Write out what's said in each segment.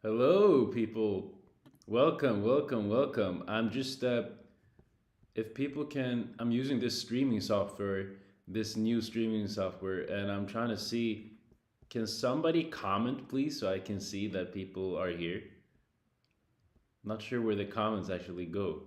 Hello, people. Welcome, welcome, welcome. If people can, I'm using this streaming software, this new streaming software, and I'm trying to see, can somebody comment, please, so I can see that people are here? Not sure where the comments actually go.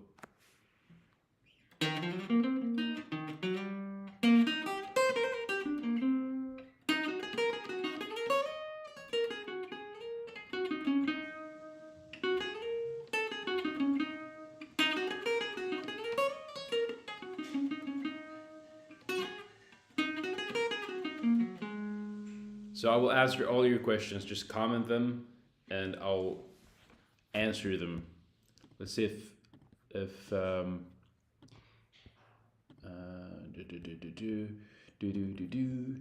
So I will answer all your questions. Just comment them, and I'll answer them. Let's see if do do do do do do do do do.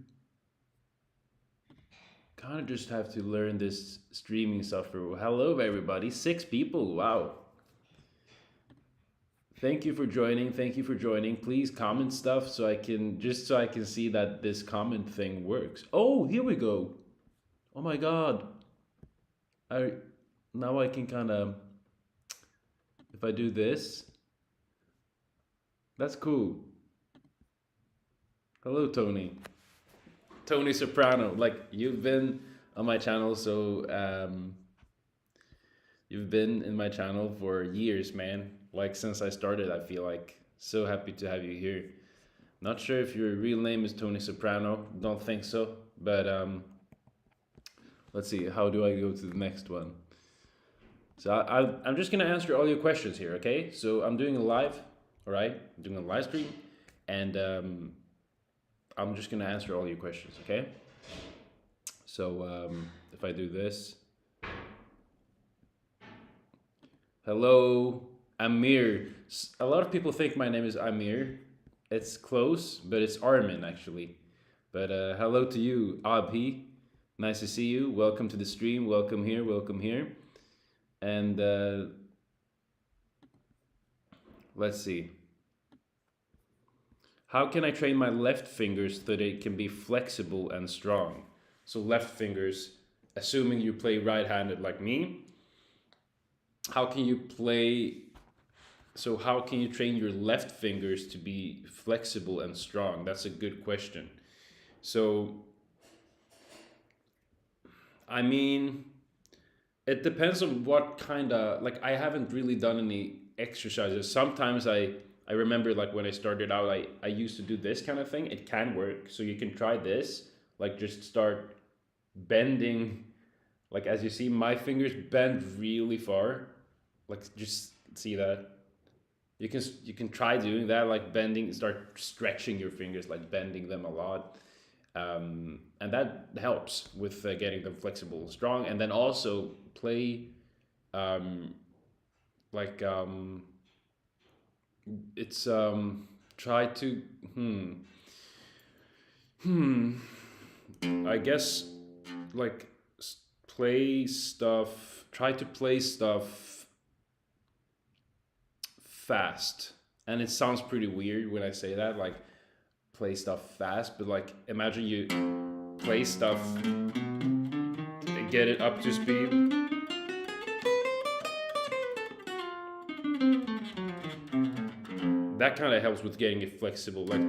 Kind of just have to learn this streaming software. Well, hello, everybody. 6 people. Wow. Thank you for joining. Thank you for joining. Please comment stuff so I can see that this comment thing works. Oh, here we go. Oh my god. I Now I can kind of, if I do this, that's cool. Hello, Tony. Tony Soprano. Like, you've been on my channel, so you've been in my channel for years, man. Like, since I started, I feel like. So happy to have you here. Not sure if your real name is Tony Soprano. Don't think so. But let's see. How do I go to the next one? So I'm just gonna answer all your questions here, okay? So I'm doing a live, all right? I'm doing a live stream, and I'm just gonna answer all your questions, okay? So if I do this, hello, Amir. A lot of people think my name is Amir. It's close, but it's Armin actually. But hello to you, Abhi. Nice to see you. Welcome to the stream. Welcome here. Welcome here. And let's see. How can I train my left fingers so they can be flexible and strong? So left fingers, assuming you play right-handed like me, how can you play? So how can you train your left fingers to be flexible and strong? That's a good question. So, I mean, it depends on what kind of, like, I haven't really done any exercises. Sometimes I remember, like, when I started out, I used to do this kind of thing. It can work. So you can try this, like, just start bending. Like, as you see, my fingers bend really far. Like, just see that. You can try doing that, like bending, start stretching your fingers, like bending them a lot, and that helps with getting them flexible and strong. And then also play, um, like it's try to hmm I guess, like, play stuff. Try to play stuff fast. And it sounds pretty weird when I say that, like play stuff fast, but like imagine you play stuff and get it up to speed. That kind of helps with getting it flexible. Like,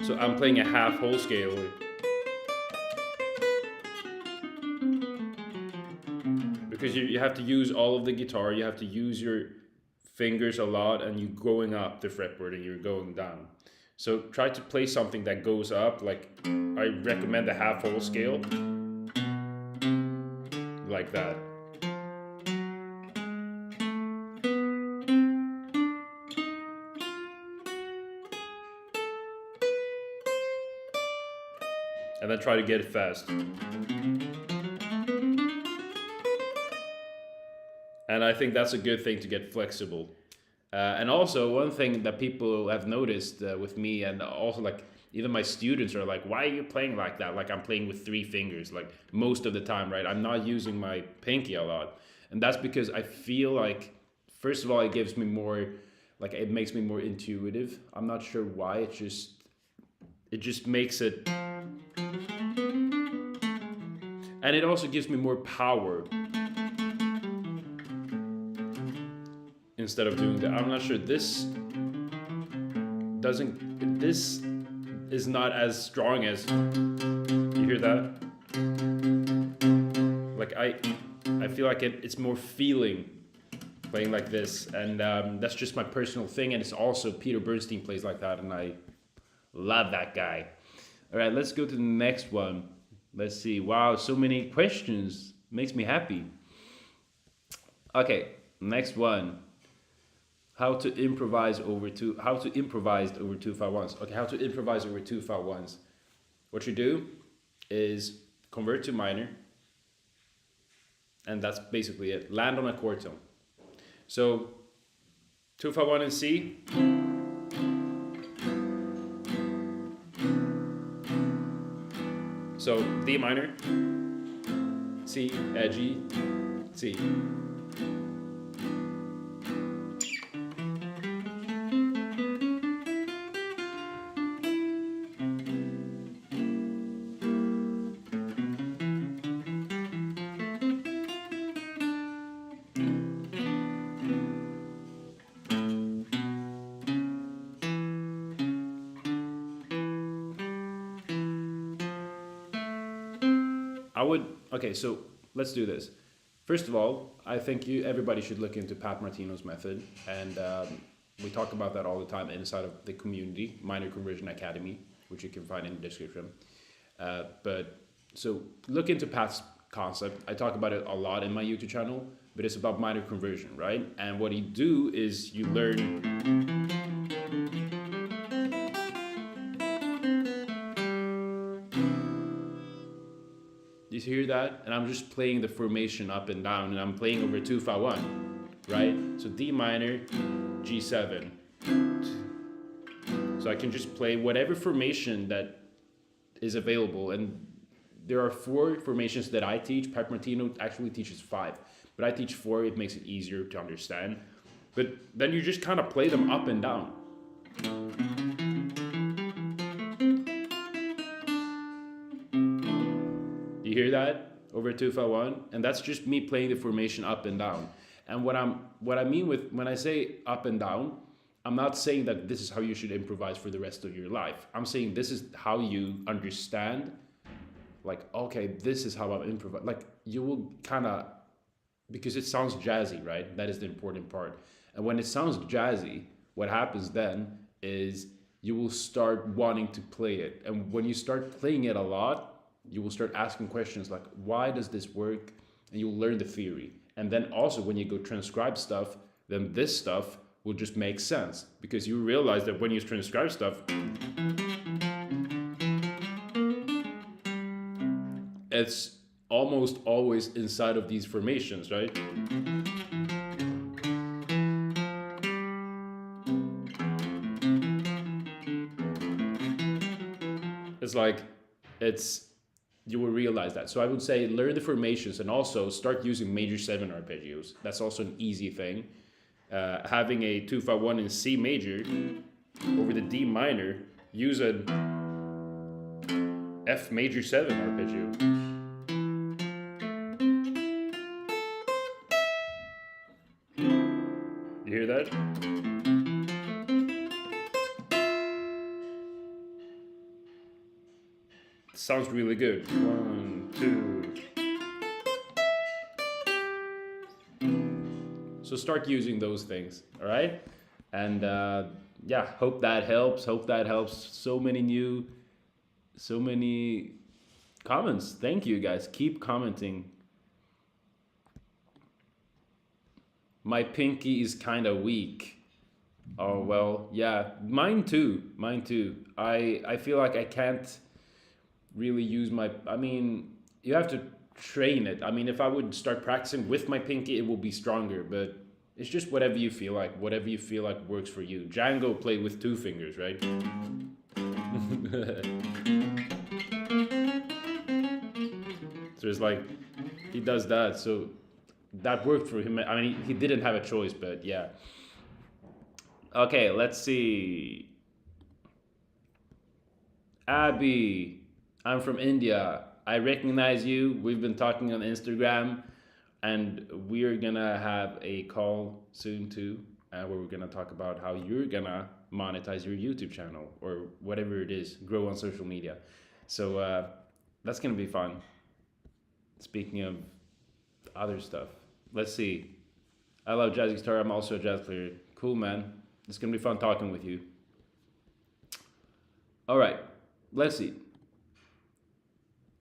so I'm playing a half whole scale. Because you have to use all of the guitar, you have to use your fingers a lot, and you're going up the fretboard and you're going down. So try to play something that goes up. Like, I recommend the half whole scale, like that. And then try to get it fast. And I think that's a good thing to get flexible. And also, one thing that people have noticed with me, and also, like, even my students are like, why are you playing like that? Like, I'm playing with 3 fingers, like, most of the time, right? I'm not using my pinky a lot. And that's because I feel like, first of all, it gives me more, like, it makes me more intuitive. I'm not sure why. It just makes it. And it also gives me more power instead of doing that. I'm not sure, this is not as strong as, you hear that? Like I feel like it's more feeling playing like this, and that's just my personal thing, and it's also Peter Bernstein plays like that, and I love that guy. All right, let's go to the next one. Let's see. Wow, so many questions. Makes me happy. Okay, next one. How to improvise over 2-5-1s. Okay, how to improvise over 2-5-1s. What you do is convert to minor, and that's basically it. Land on a chord tone. So 2-5-1 in C. So D minor, C, G, C. Okay, so let's do this. First of all, I think everybody should look into Pat Martino's method, and we talk about that all the time inside of the community, Minor Conversion Academy, which you can find in the description. But so look into Pat's concept. I talk about it a lot in my YouTube channel, but it's about minor conversion, right? And what you do is you learn. You hear that? And I'm just playing the formation up and down, and I'm playing over 2-5-1, right? So D minor, G7. So I can just play whatever formation that is available, and there are 4 formations that I teach. Pat Martino actually teaches 5, but I teach 4. It makes it easier to understand. But then you just kind of play them up and down. You hear that? Over 2-5-1, and that's just me playing the formation up and down. And what I mean with when I say up and down, I'm not saying that this is how you should improvise for the rest of your life. I'm saying this is how you understand, like, okay, this is how I'm improvising. Like, you will kind of, because it sounds jazzy, right? That is the important part. And when it sounds jazzy, what happens then is you will start wanting to play it. And when you start playing it a lot, you will start asking questions like, why does this work? And you'll learn the theory. And then also when you go transcribe stuff, then this stuff will just make sense, because you realize that when you transcribe stuff, it's almost always inside of these formations, right? It's like, you will realize that. So I would say learn the formations, and also start using major 7 arpeggios. That's also an easy thing. Having a 2-5-1 in C major over the D minor, use an F major 7 arpeggio. You hear that? Sounds really good. 1, 2. So start using those things, all right? And yeah, hope that helps. So many comments. Thank you guys. Keep commenting. My pinky is kind of weak. Oh, well, yeah, mine too. I feel like I can't really use you have to train it. If I would start practicing with my pinky, it will be stronger, but it's just whatever you feel like works for you. Django played with 2 fingers, right? So it's like, he does that, so that worked for him. He didn't have a choice, but yeah. Okay, let's see. Abby, I'm from India. I recognize you. We've been talking on Instagram, and we're gonna have a call soon too, where we're gonna talk about how you're gonna monetize your YouTube channel or whatever it is, grow on social media. So that's gonna be fun. Speaking of other stuff, let's see. I love jazz guitar. I'm also a jazz player. Cool, man. It's gonna be fun talking with you. All right, let's see.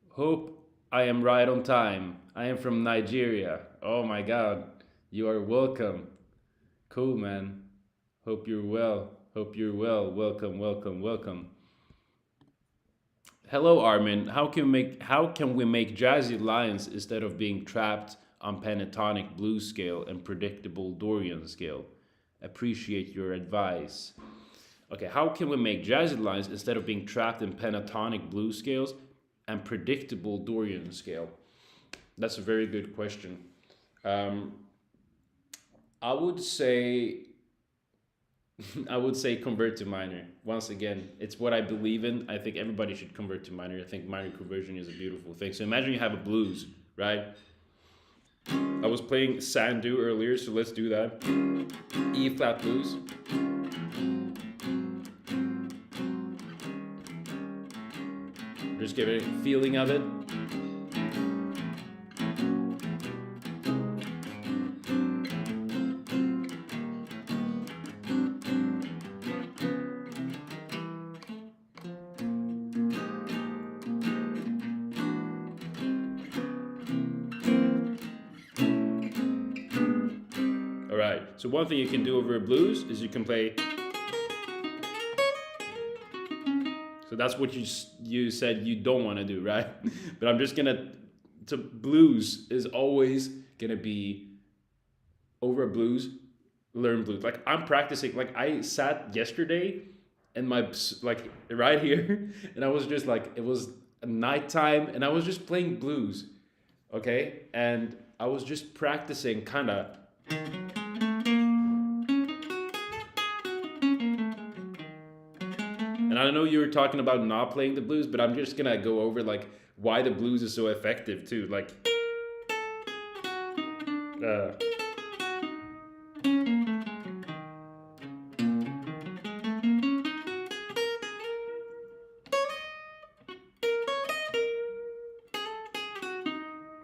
Hope I am right on time. I am from Nigeria. Oh my God, you are welcome. Cool, man. Hope you're well. Hope you're well. Welcome, welcome, welcome. Hello, Armin. How can we make jazzy lines instead of being trapped on pentatonic blues scale and predictable Dorian scale? Appreciate your advice. Okay, how can we make jazzy lines instead of being trapped in pentatonic blues scales and predictable Dorian scale? That's a very good question. Um, I would say I would say convert to minor. Once again, it's what I believe in. I think everybody should convert to minor. I think minor conversion is a beautiful thing. So imagine you have a blues, right? I was playing Sandu earlier, so let's do that. E flat blues. Just give it a feeling of it. All right. So one thing you can do over a blues is you can play. So that's what you said you don't want to do, right? But I'm just gonna. So blues is always gonna be over a blues. Learn blues. Like I'm practicing. Like I sat yesterday, and my like right here, and I was just like it was nighttime, and I was just playing blues, okay, and I was just practicing, kind of. And I know you were talking about not playing the blues, but I'm just gonna go over like why the blues is so effective too. Like, uh,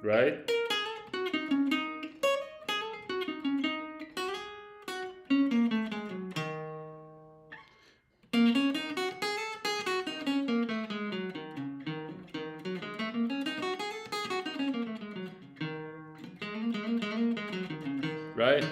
right, right.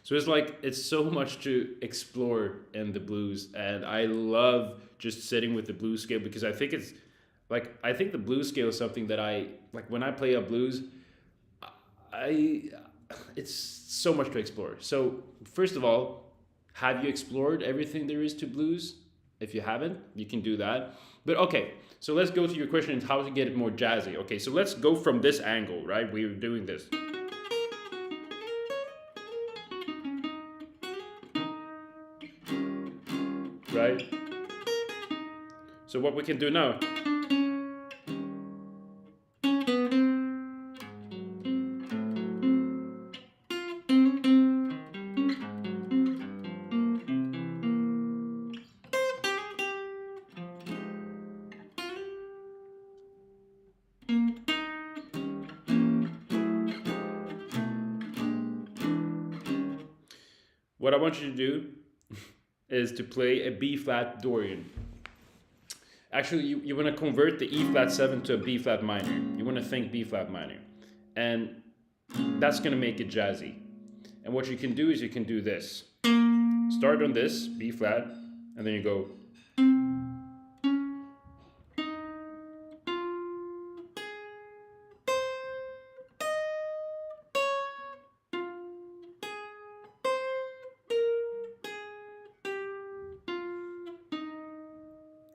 So it's like it's so much to explore in the blues, and I love just sitting with the blues scale because I think it's like I think the blues scale is something that I like when I play a blues. I it's so much to explore. So first of all, have you explored everything there is to blues? If you haven't, you can do that. But okay, so let's go to your question: how to get it more jazzy. Okay, so let's go from this angle, right? We're doing this. Right? So what we can do now, what I want you to do is to play a B flat Dorian. Actually, you want to convert the E flat 7 to a B flat minor. You want to think B flat minor. And that's going to make it jazzy. And what you can do is you can do this. Start on this, B flat, and then you go.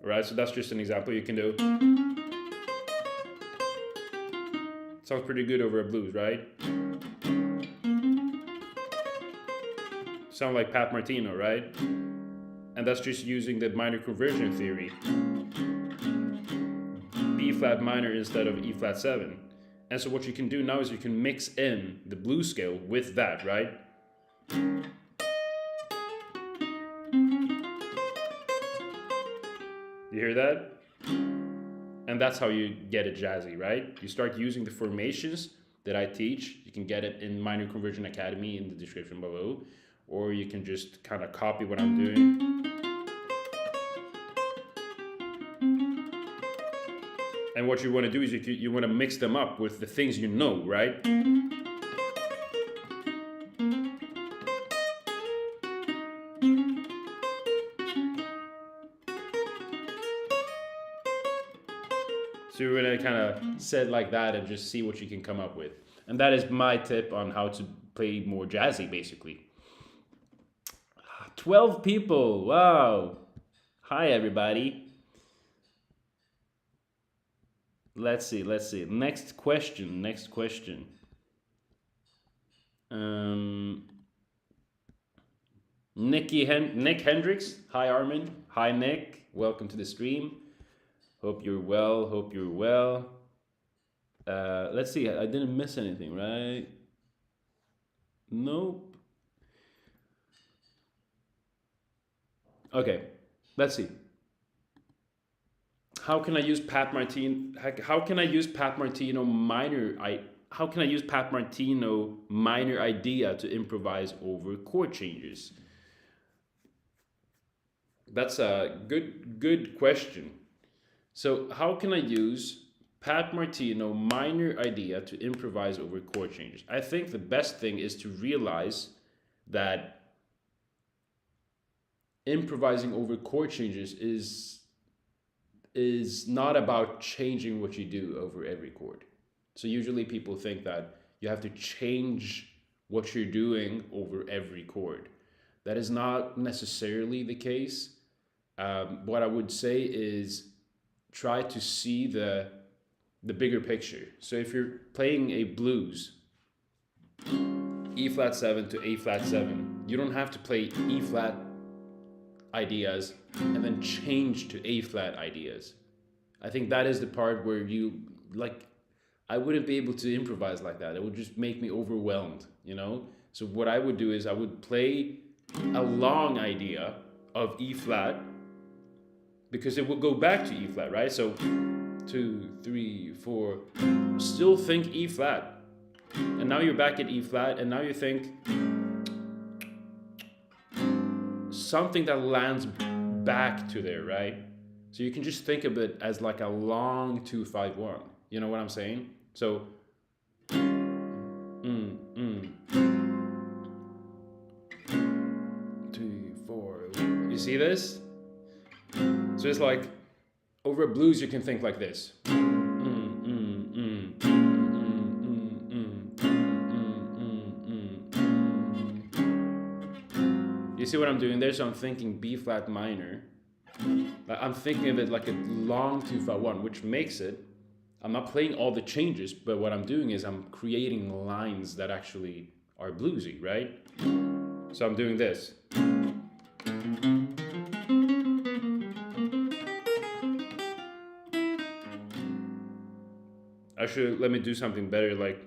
Alright, so that's just an example you can do. Sounds pretty good over a blues, right? Sound like Pat Martino, right? And that's just using the minor conversion theory. B flat minor instead of E flat 7. And so what you can do now is you can mix in the blues scale with that, right? You hear that? And that's how you get it jazzy, right? You start using the formations that I teach. You can get it in Minor Conversion Academy in the description below. Or you can just kind of copy what I'm doing. And what you want to do is you want to mix them up with the things you know, right? So you're going to kind of set like that and just see what you can come up with. And that is my tip on how to play more jazzy, basically. 12 people. Wow. Hi, everybody. Let's see. Next question. Nick Hendricks. Hi, Armin. Hi, Nick. Welcome to the stream. Hope you're well. Let's see. I didn't miss anything, right? Nope. Okay. Let's see. How can I use Pat Martino? How can I use Pat Martino minor? How can I use Pat Martino minor idea to improvise over chord changes? That's a good question. So how can I use Pat Martino minor idea to improvise over chord changes? I think the best thing is to realize that improvising over chord changes is not about changing what you do over every chord. So usually people think that you have to change what you're doing over every chord. That is not necessarily the case. What I would say is try to see the bigger picture. So if you're playing a blues, E flat 7 to A flat 7, you don't have to play E flat ideas and then change to A flat ideas. I think that is the part where I wouldn't be able to improvise like that. It would just make me overwhelmed, you know? So what I would do is I would play a long idea of E flat because it will go back to E flat, right? So 2, 3, 4, still think E flat. And now you're back at E flat and now you think something that lands back to there, right? So you can just think of it as like a long 2-5-1. You know what I'm saying? So 2, 4. You see this? So it's like over blues you can think like this. You see what I'm doing there? So I'm thinking B flat minor. I'm thinking of it like a long 2-5-1, which makes it, I'm not playing all the changes, but what I'm doing is I'm creating lines that actually are bluesy, right? So I'm doing this. Let me do something better, like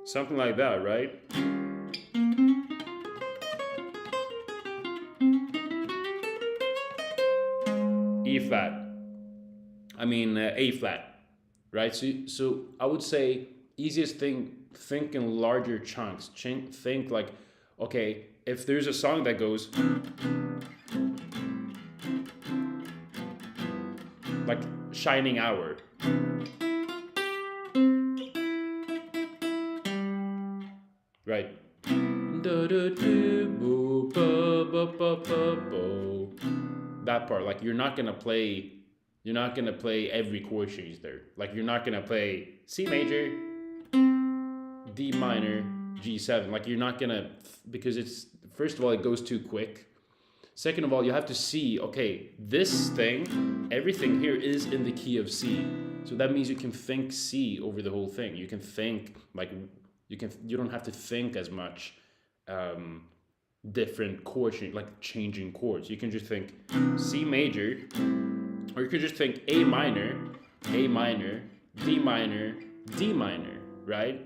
something like that, right? E flat. A flat, right? So I would say easiest thing, think in larger chunks. Think like, okay, if there's a song that goes like Shining Hour. Right. That part, like you're not gonna play every chord change there. Like you're not gonna play C major, D minor, G7. Like you're not gonna, because it's, first of all, it goes too quick. Second of all, you have to see, okay, this thing, everything here is in the key of C. So that means you can think C over the whole thing. You can think like you don't have to think as much different chords, like changing chords. You can just think C major, or you could just think A minor, D minor, D minor, right?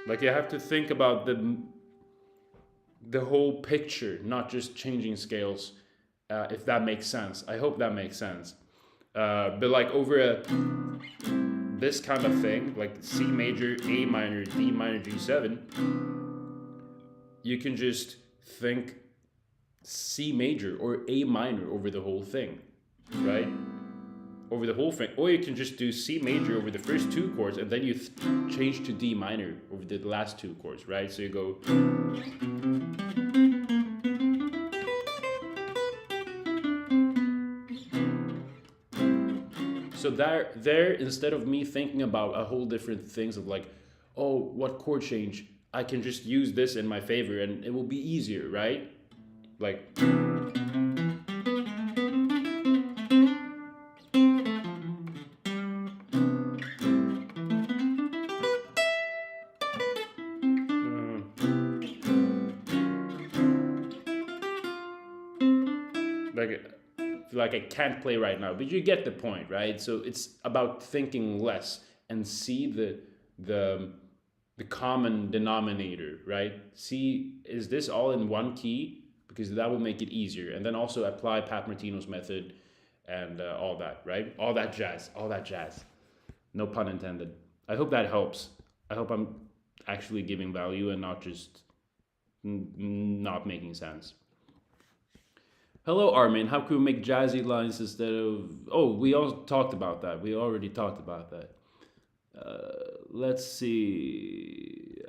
Like you have to think about the whole picture, not just changing scales. If that makes sense, I hope that makes sense. But like over this kind of thing, like C major, A minor, D minor, G7, you can just think C major or A minor over the whole thing, right? Over the whole thing. Or you can just do C major over the first two chords and then you change to D minor over the last two chords, right? So you go. So there, instead of me thinking about a whole different things of like, oh, what chord change, I can just use this in my favor and it will be easier, right? Like. Like I can't play right now, but you get the point, right? So it's about thinking less and see the common denominator, right? See, is this all in one key? Because that will make it easier, and then also apply Pat Martino's method and all that, right? All that jazz. No pun intended. I hope that helps. I hope I'm actually giving value and not just not making sense. Hello, Armin. How can we make jazzy lines instead of... Oh, we all talked about that. We already talked about that. Let's see.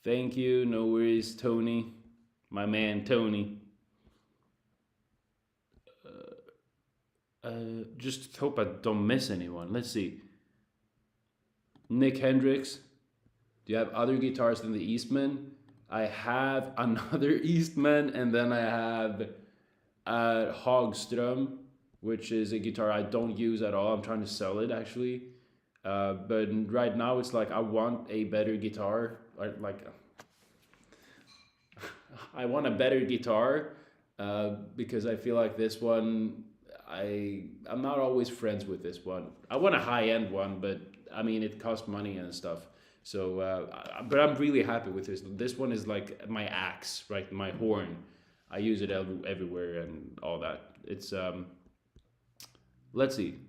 Thank you. No worries, Tony. My man, Tony. Just hope I don't miss anyone. Let's see. Nick Hendricks. Do you have other guitars than the Eastman? I have another Eastman, and then I have a Hagström, which is a guitar I don't use at all. I'm trying to sell it actually, but right now it's like I want a better guitar. I want a better guitar because I feel like this one I'm not always friends with this one. I want a high end one, but I mean it costs money and stuff. So, but I'm really happy with this. This one is like my axe, right? My horn. I use it everywhere and all that. It's, let's see.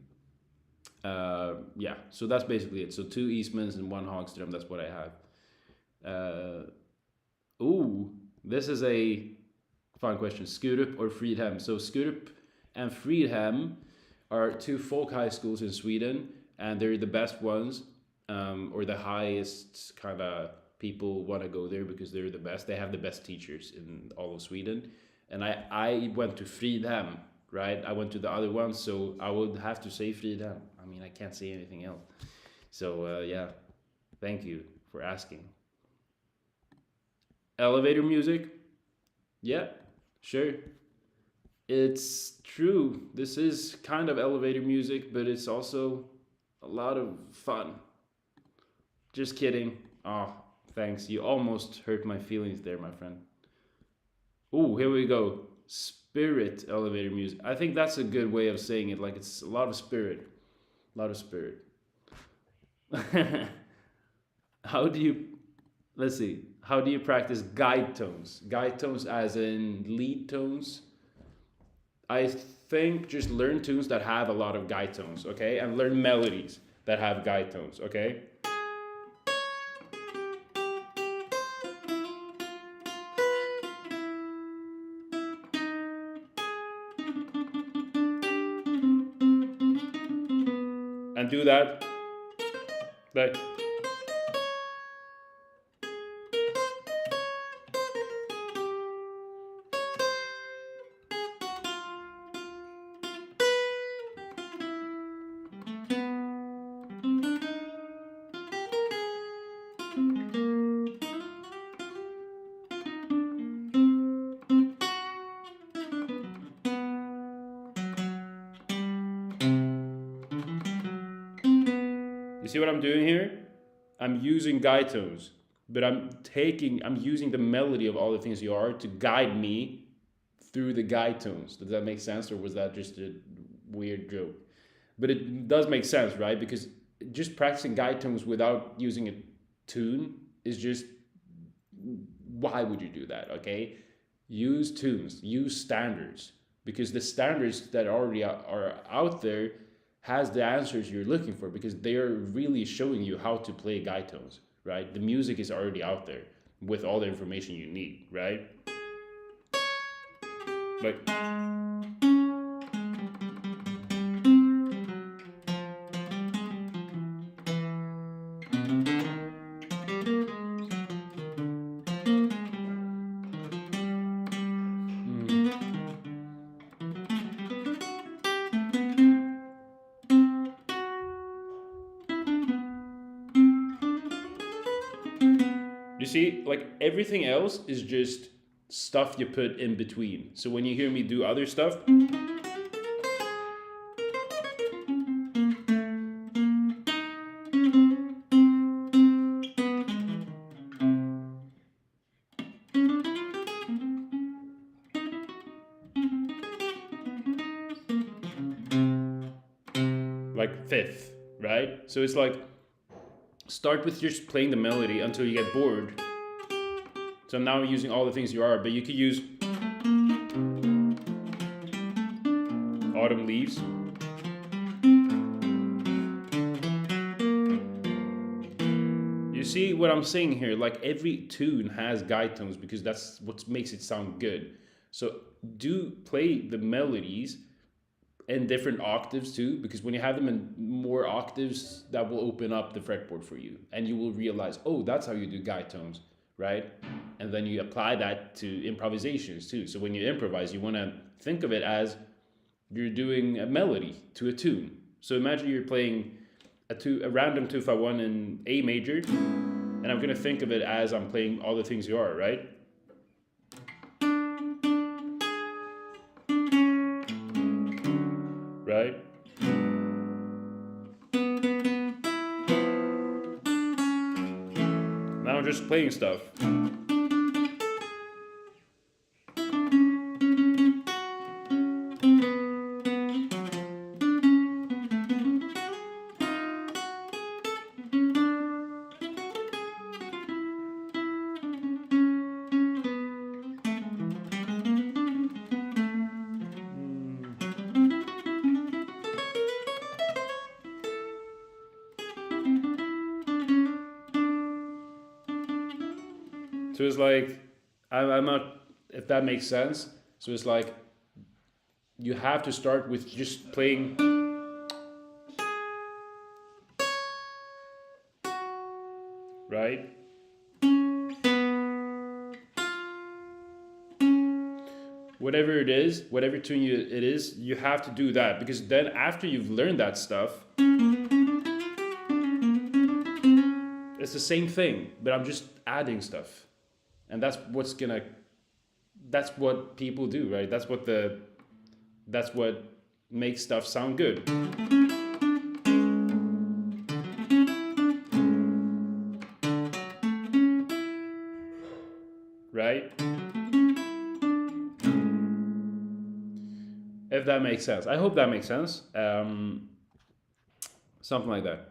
Yeah, so that's basically it. So 2 Eastmans and 1 Hagström, that's what I have. Ooh, this is a fun question. Skurup or Fridhem? So Skurup and Fridhem are 2 folk high schools in Sweden, and they're the best ones. Or the highest kind of people want to go there because they're the best. They have the best teachers in all of Sweden. And I went to Fridhem, right? I went to the other ones, so I would have to say Fridhem. I mean, I can't say anything else. So, yeah, thank you for asking. Elevator music? Yeah, sure. It's true. This is kind of elevator music, but it's also a lot of fun. Just kidding. Oh, thanks. You almost hurt my feelings there, my friend. Ooh, here we go. Spirit elevator music. I think that's a good way of saying it. Like it's a lot of spirit. A lot of spirit. How do you... Let's see. How do you practice guide tones? Guide tones as in lead tones? I think just learn tunes that have a lot of guide tones, okay? And learn melodies that have guide tones, okay? And do that. Like... see what I'm doing here? I'm using guide tones, but I'm using the melody of all the things you are to guide me through the guide tones. Does that make sense, or was that just a weird joke? But it does make sense, right? Because just practicing guide tones without using a tune is just, why would you do that? Okay, use tunes, use standards, because the standards that already are out there has the answers you're looking for, because they are really showing you how to play guide tones, right? The music is already out there with all the information you need, right? Like, you see, like everything else is just stuff you put in between. So when you hear me do other stuff, like fifth, right? So it's like, start with just playing the melody until you get bored. So now I'm using all the things you are, but you could use autumn leaves. You see what I'm saying here? Like every tune has guide tones, because that's what makes it sound good. So do play the melodies in different octaves too, because when you have them in more octaves, that will open up the fretboard for you, and you will realize, oh, that's how you do guide tones, right? And then you apply that to improvisations too. So when you improvise, you want to think of it as you're doing a melody to a tune. So imagine you're playing a random 2-5-1 in A major, and I'm gonna think of it as I'm playing all the things you are, right? Right? Now I'm just playing stuff. So it's like, I'm not, if that makes sense. So it's like, you have to start with just playing. Right? Whatever it is, whatever tune it is, you have to do that, because then after you've learned that stuff, it's the same thing, but I'm just adding stuff. And that's what people do, right? That's what makes stuff sound good. Right? If that makes sense. I hope that makes sense. Something like that.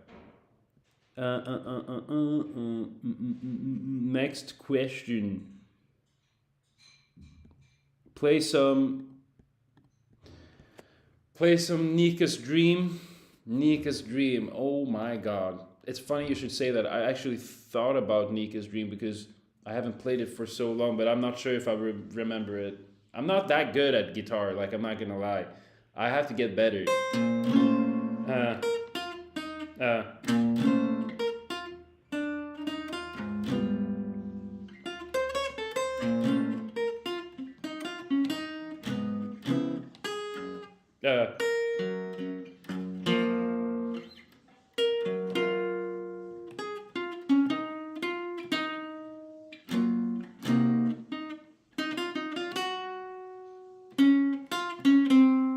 Next question. Play some Nica's Dream. Nica's Dream. Oh my god. It's funny you should say that. I actually thought about Nica's Dream because I haven't played it for so long, but I'm not sure if I remember it. I'm not that good at guitar, like, I'm not gonna lie. I have to get better.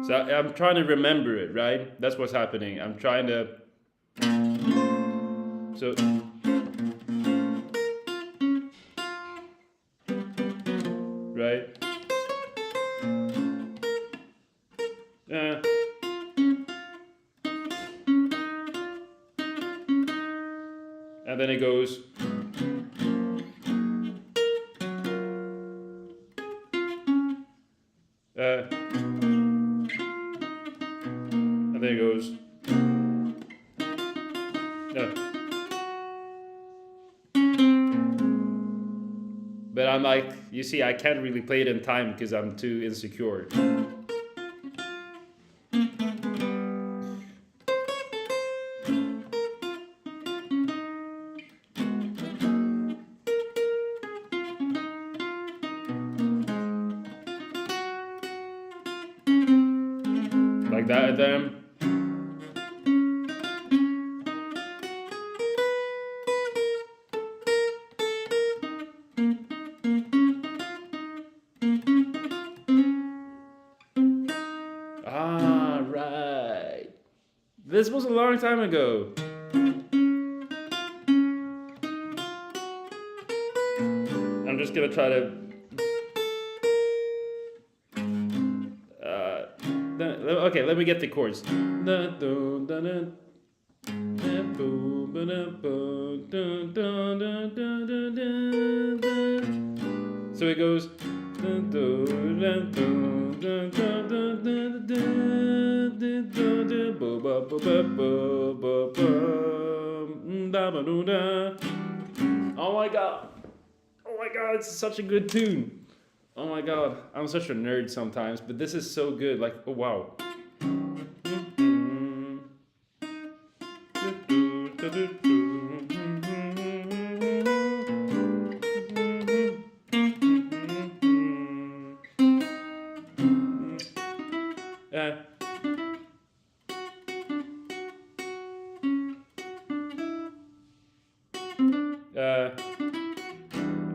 So I'm trying to remember it, right? That's what's happening. I'm trying to So right. Uh, and then it goes. And then it goes. But I'm like, you see, I can't really play it in time because I'm too insecure. Like that, and then. Ah, right. This was a long time ago. I'm just gonna try to. Okay, let me get the chords. So it goes. Oh my god. Oh my god, it's such a good tune. Oh my god, I'm such a nerd sometimes, but this is so good. Like, oh wow.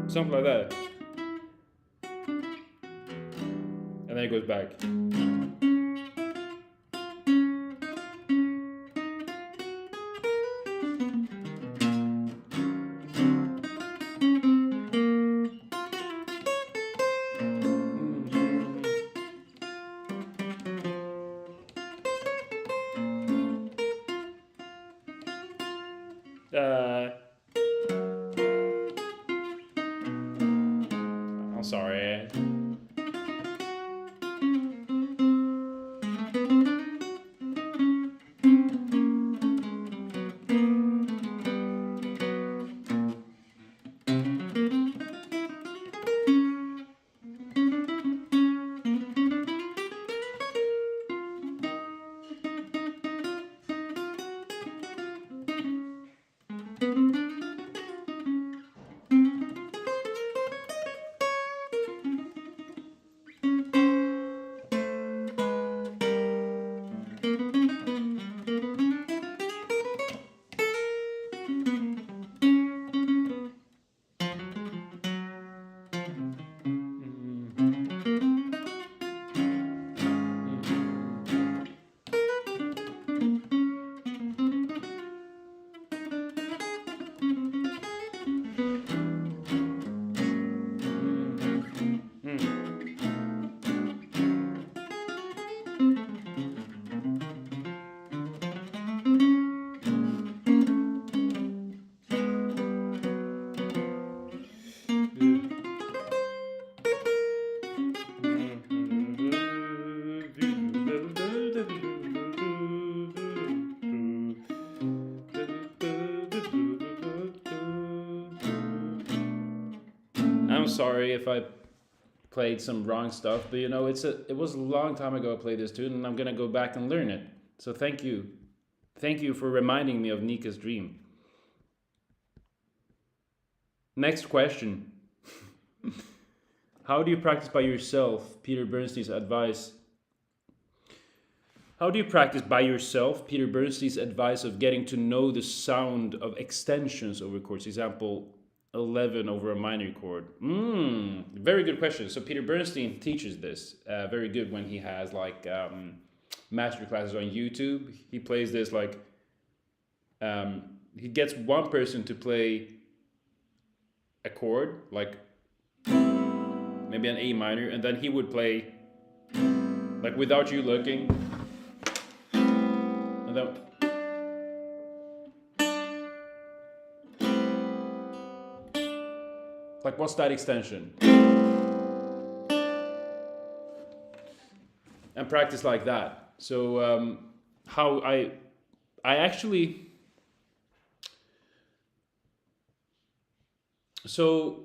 Something like that. And then it goes back. I'm sorry. I'm sorry if I played some wrong stuff, but you know, it was a long time ago I played this tune, and I'm gonna go back and learn it. So thank you for reminding me of Nica's dream. Next question: How do you practice by yourself? Peter Bernstein's advice. How do you practice by yourself? Peter Bernstein's advice of getting to know the sound of extensions over chords. Example 11 over a minor chord. Very good question. So Peter Bernstein teaches this very good when he has like master classes on YouTube. He plays this like he gets one person to play a chord, like maybe an A minor, and then he would play like without you looking, and then like what's that extension? And practice like that. So how I actually, so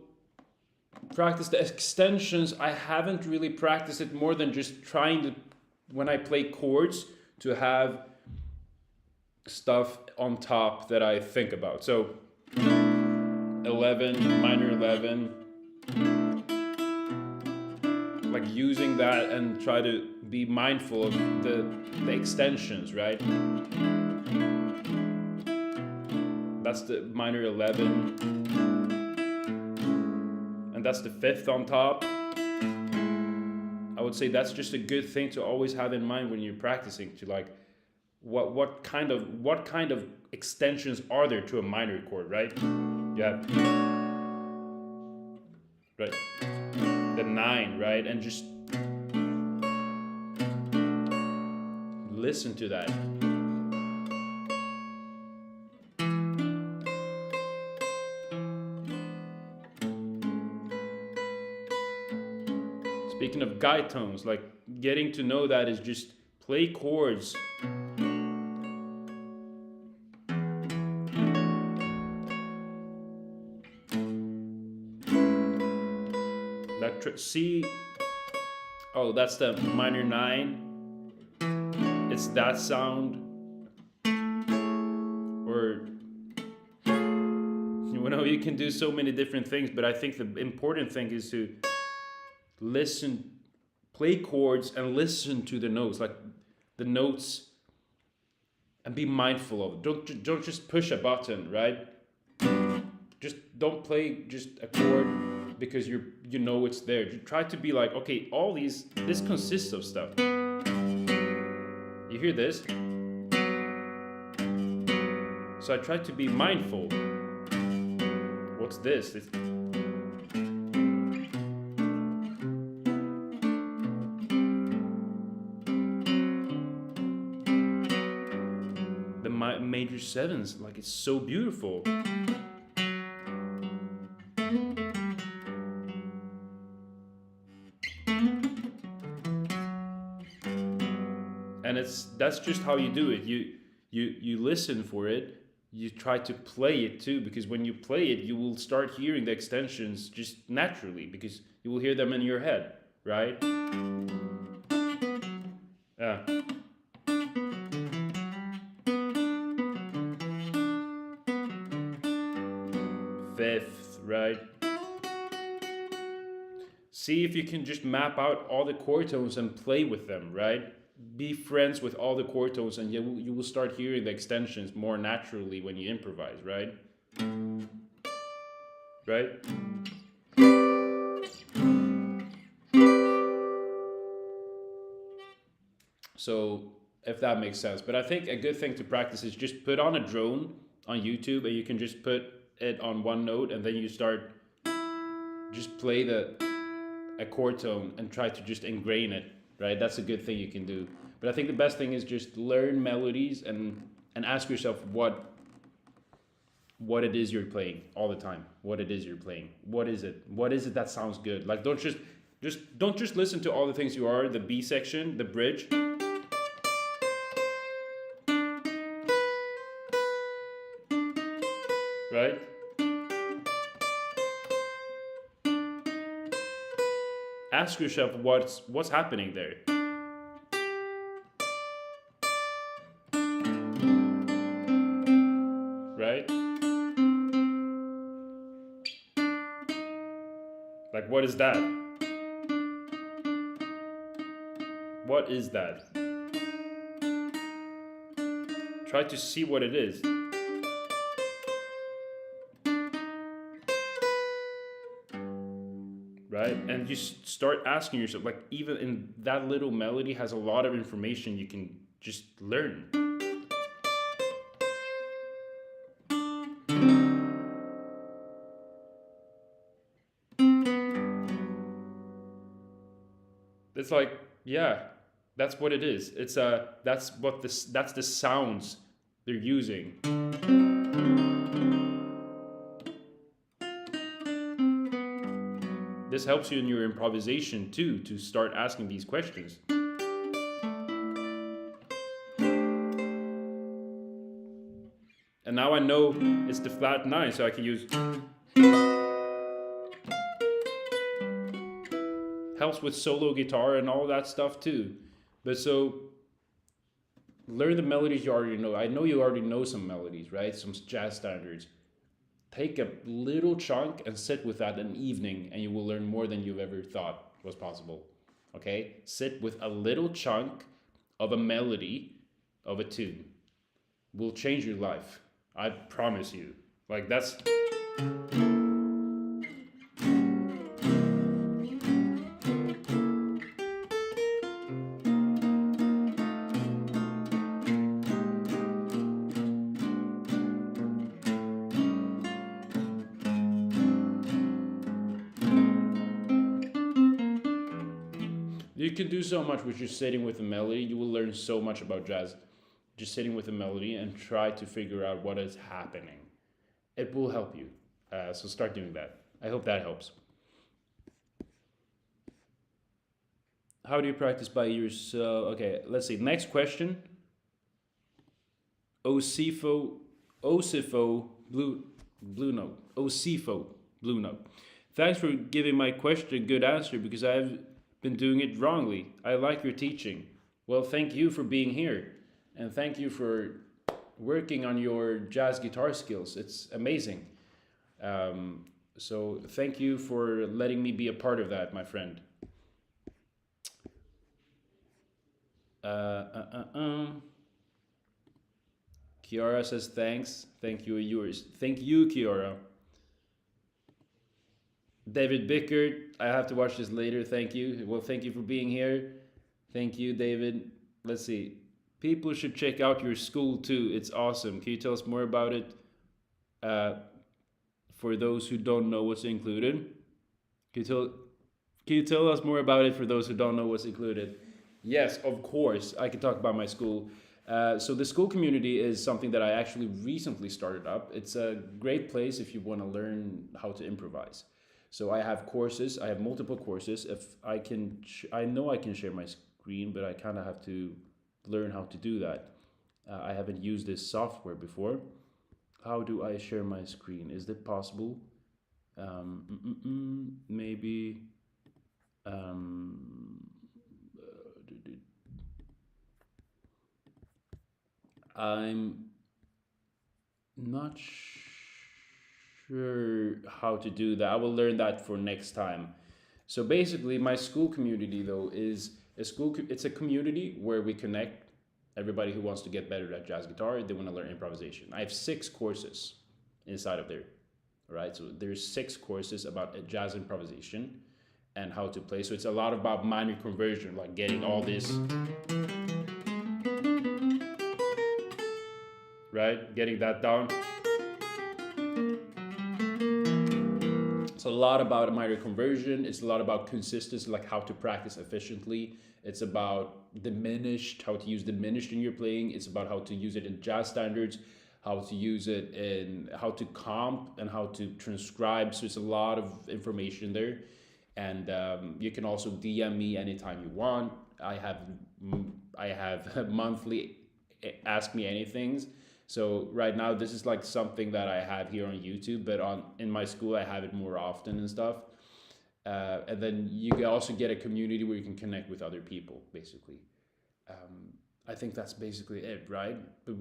practice the extensions. I haven't really practiced it more than just trying to, when I play chords, to have stuff on top that I think about. So 11, minor 11, like using that and try to be mindful of the extensions, right? That's the minor 11, and that's the fifth on top. I would say that's just a good thing to always have in mind when you're practicing, to like what kind of extensions are there to a minor chord, right? You have right the 9, right? And just listen to that. Speaking of guide tones, like getting to know that is just play chords. Like C, oh, that's the minor 9. It's that sound. Or, you know, you can do so many different things, but I think the important thing is to listen, play chords and listen to the notes, like the notes, and be mindful of it. Don't just push a button, right? Just don't play just a chord because you know it's there. You try to be like, okay, this consists of stuff. You hear this? So I try to be mindful. What's this? It's the major 7s, like it's so beautiful. And that's just how you do it. You listen for it. You try to play it too, because when you play it, you will start hearing the extensions just naturally, because you will hear them in your head, right? Yeah. Fifth, right? See if you can just map out all the chord tones and play with them, right? Be friends with all the chord tones, and you will start hearing the extensions more naturally when you improvise, right? Right? So, if that makes sense. But I think a good thing to practice is just put on a drone on YouTube, and you can just put it on one note, and then you start just play a chord tone and try to just ingrain it, right? That's a good thing you can do. But I think the best thing is just learn melodies and ask yourself what it is you're playing all the time. What it is you're playing. What is it? What is it that sounds good? Like don't just listen to all the things you are, the B section, the bridge. Right? Ask yourself what's happening there. Right? Like what is that? What is that? Try to see what it is. Right? And you start asking yourself, like even in that little melody has a lot of information you can just learn. It's like, yeah, that's what it is. That's the sounds they're using. This helps you in your improvisation too, to start asking these questions. And now I know it's the flat nine, so I can use. Helps with solo guitar and all that stuff too. But so learn the melodies you already know. I know you already know some melodies, right? Some jazz standards. Take a little chunk and sit with that an evening, and you will learn more than you've ever thought was possible. Okay? Sit with a little chunk of a melody of a tune. Will change your life. I promise you. Like, that's. You can do so much with just sitting with a melody. You will learn so much about jazz. Just sitting with a melody and try to figure out what is happening. It will help you. So start doing that. I hope that helps. How do you practice by yourself? Okay, let's see. Next question. Osifo, Osifo, blue note. Osifo, blue note. Thanks for giving my question a good answer because I've been doing it wrongly. I like your teaching. Well, thank you for being here. And thank you for working on your jazz guitar skills. It's amazing. So thank you for letting me be a part of that, my friend. Kiara says thanks. Thank you, yours. Thank you, Kiara. David Bickert, I have to watch this later. Thank you. Well, thank you for being here. Thank you, David. Let's see. People should check out your school too. It's awesome. Can you tell us more about it? For those who don't know what's included, can you tell can you tell us more about it for those who don't know what's included? Yes, of course. I can talk about my school. So the school community is something that I actually recently started up. It's a great place if you want to learn how to improvise. So I have courses. I have multiple courses. If I can, I know I can share my screen, but I kind of have to learn how to do that. I haven't used this software before. How do I share my screen? Is it possible? Maybe. Um, I'm not sure how to do that. I will learn that for next time. So basically, my school community though is a school. It's a community where we connect everybody who wants to get better at jazz guitar. They want to learn improvisation. I have 6 courses inside of there. All right, so there's 6 courses about jazz improvisation and how to play. So it's a lot about minor conversion, like getting all this, right? Getting that down. It's a lot about minor conversion. It's a lot about consistency, like how to practice efficiently. It's about diminished, how to use diminished in your playing. It's about how to use it in jazz standards, how to use it in how to comp and how to transcribe. So it's a lot of information there. And you can also DM me anytime you want. I have monthly ask me anythings. So right now this is like something that I have here on YouTube, but on in my school I have it more often and stuff. And then you can also get a community where you can connect with other people, basically. I think that's basically it, right? But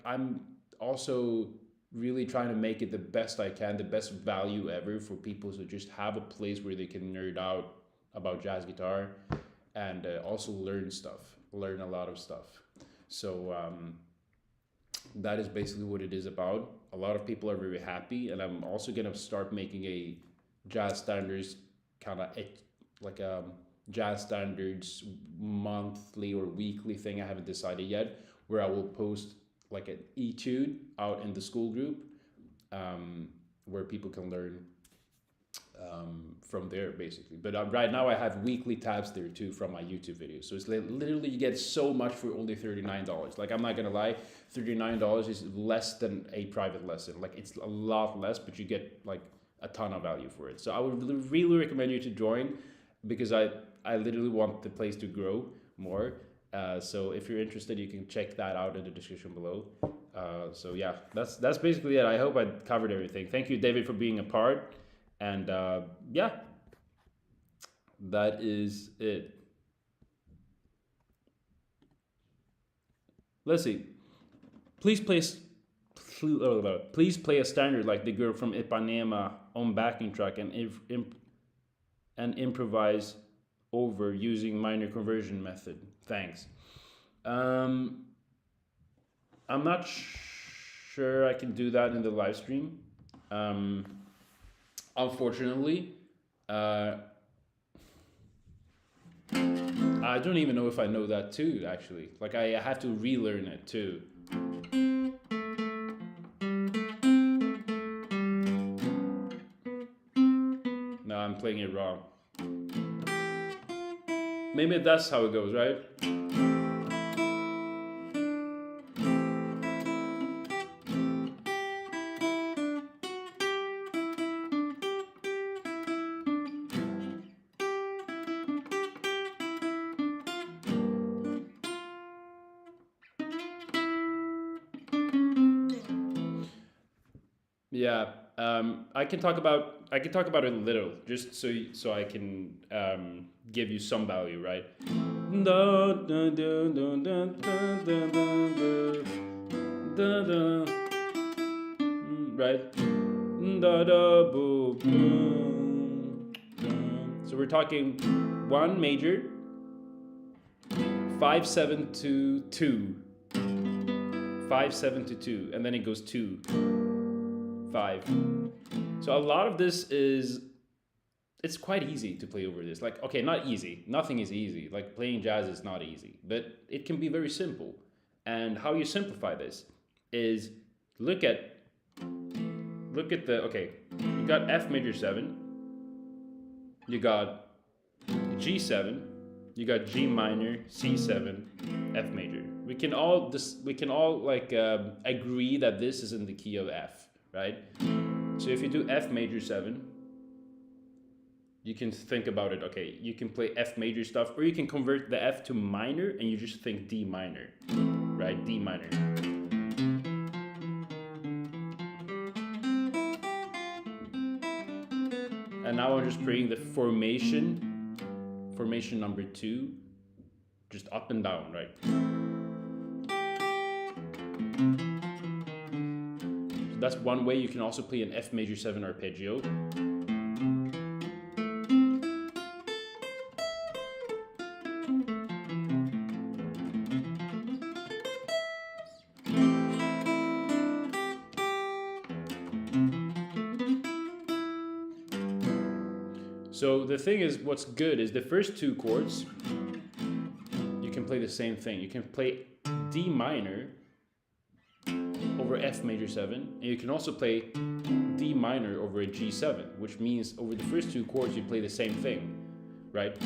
I'm also really trying to make it the best I can, the best value ever for people to just have a place where they can nerd out about jazz guitar and also learn a lot of stuff. So that is basically what it is about. A lot of people are very happy, and I'm also gonna start making a jazz standards kind of like a jazz standards monthly or weekly thing. I haven't decided yet, where I will post like an etude out in the school group, where people can learn from there basically. But right now I have weekly tabs there too from my YouTube videos. So it's literally you get so much for only $39. Like I'm not gonna lie, $39 is less than a private lesson. Like it's a lot less, but you get like a ton of value for it. So I would really recommend you to join because I literally want the place to grow more. So if you're interested, you can check that out in the description below. So yeah, that's basically it. I hope I covered everything. Thank you, David, for being a part. And yeah, that is it. Let's see. Please play a standard like the girl from Ipanema on backing track and improvise over using minor conversion method. Thanks. I'm not sure I can do that in the live stream. Unfortunately, I don't even know if I know that too, actually. Like I have to relearn it too. No, I'm playing it wrong. Maybe that's how it goes, right? Yeah, I can talk about it a little, just so I can give you some value, right? Right? So we're talking 1 major, 5 7 to 2, 5 7 to 2, and then it goes 2 5. So a lot of this it's quite easy to play over this. Like, okay, not easy. Nothing is easy. Like playing jazz is not easy, but it can be very simple. And how you simplify this is look at the, okay, you got F major 7, you got G7, you got G minor, C7, F major. We can all like agree that this is in the key of F, right? So if you do F major 7, you can think about it, okay, you can play F major stuff, or you can convert the F to minor and you just think D minor, right? D minor. And now I'm just playing the formation number 2, just up and down, right? So that's one way. You can also play an F major 7 arpeggio. So the thing is, what's good is the first 2 chords, you can play the same thing. You can play D minor over F major 7, and you can also play D minor over a G7, which means over the first 2 chords you play the same thing, right?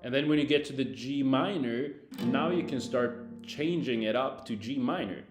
And then when you get to the G minor, now you can start changing it up to G minor.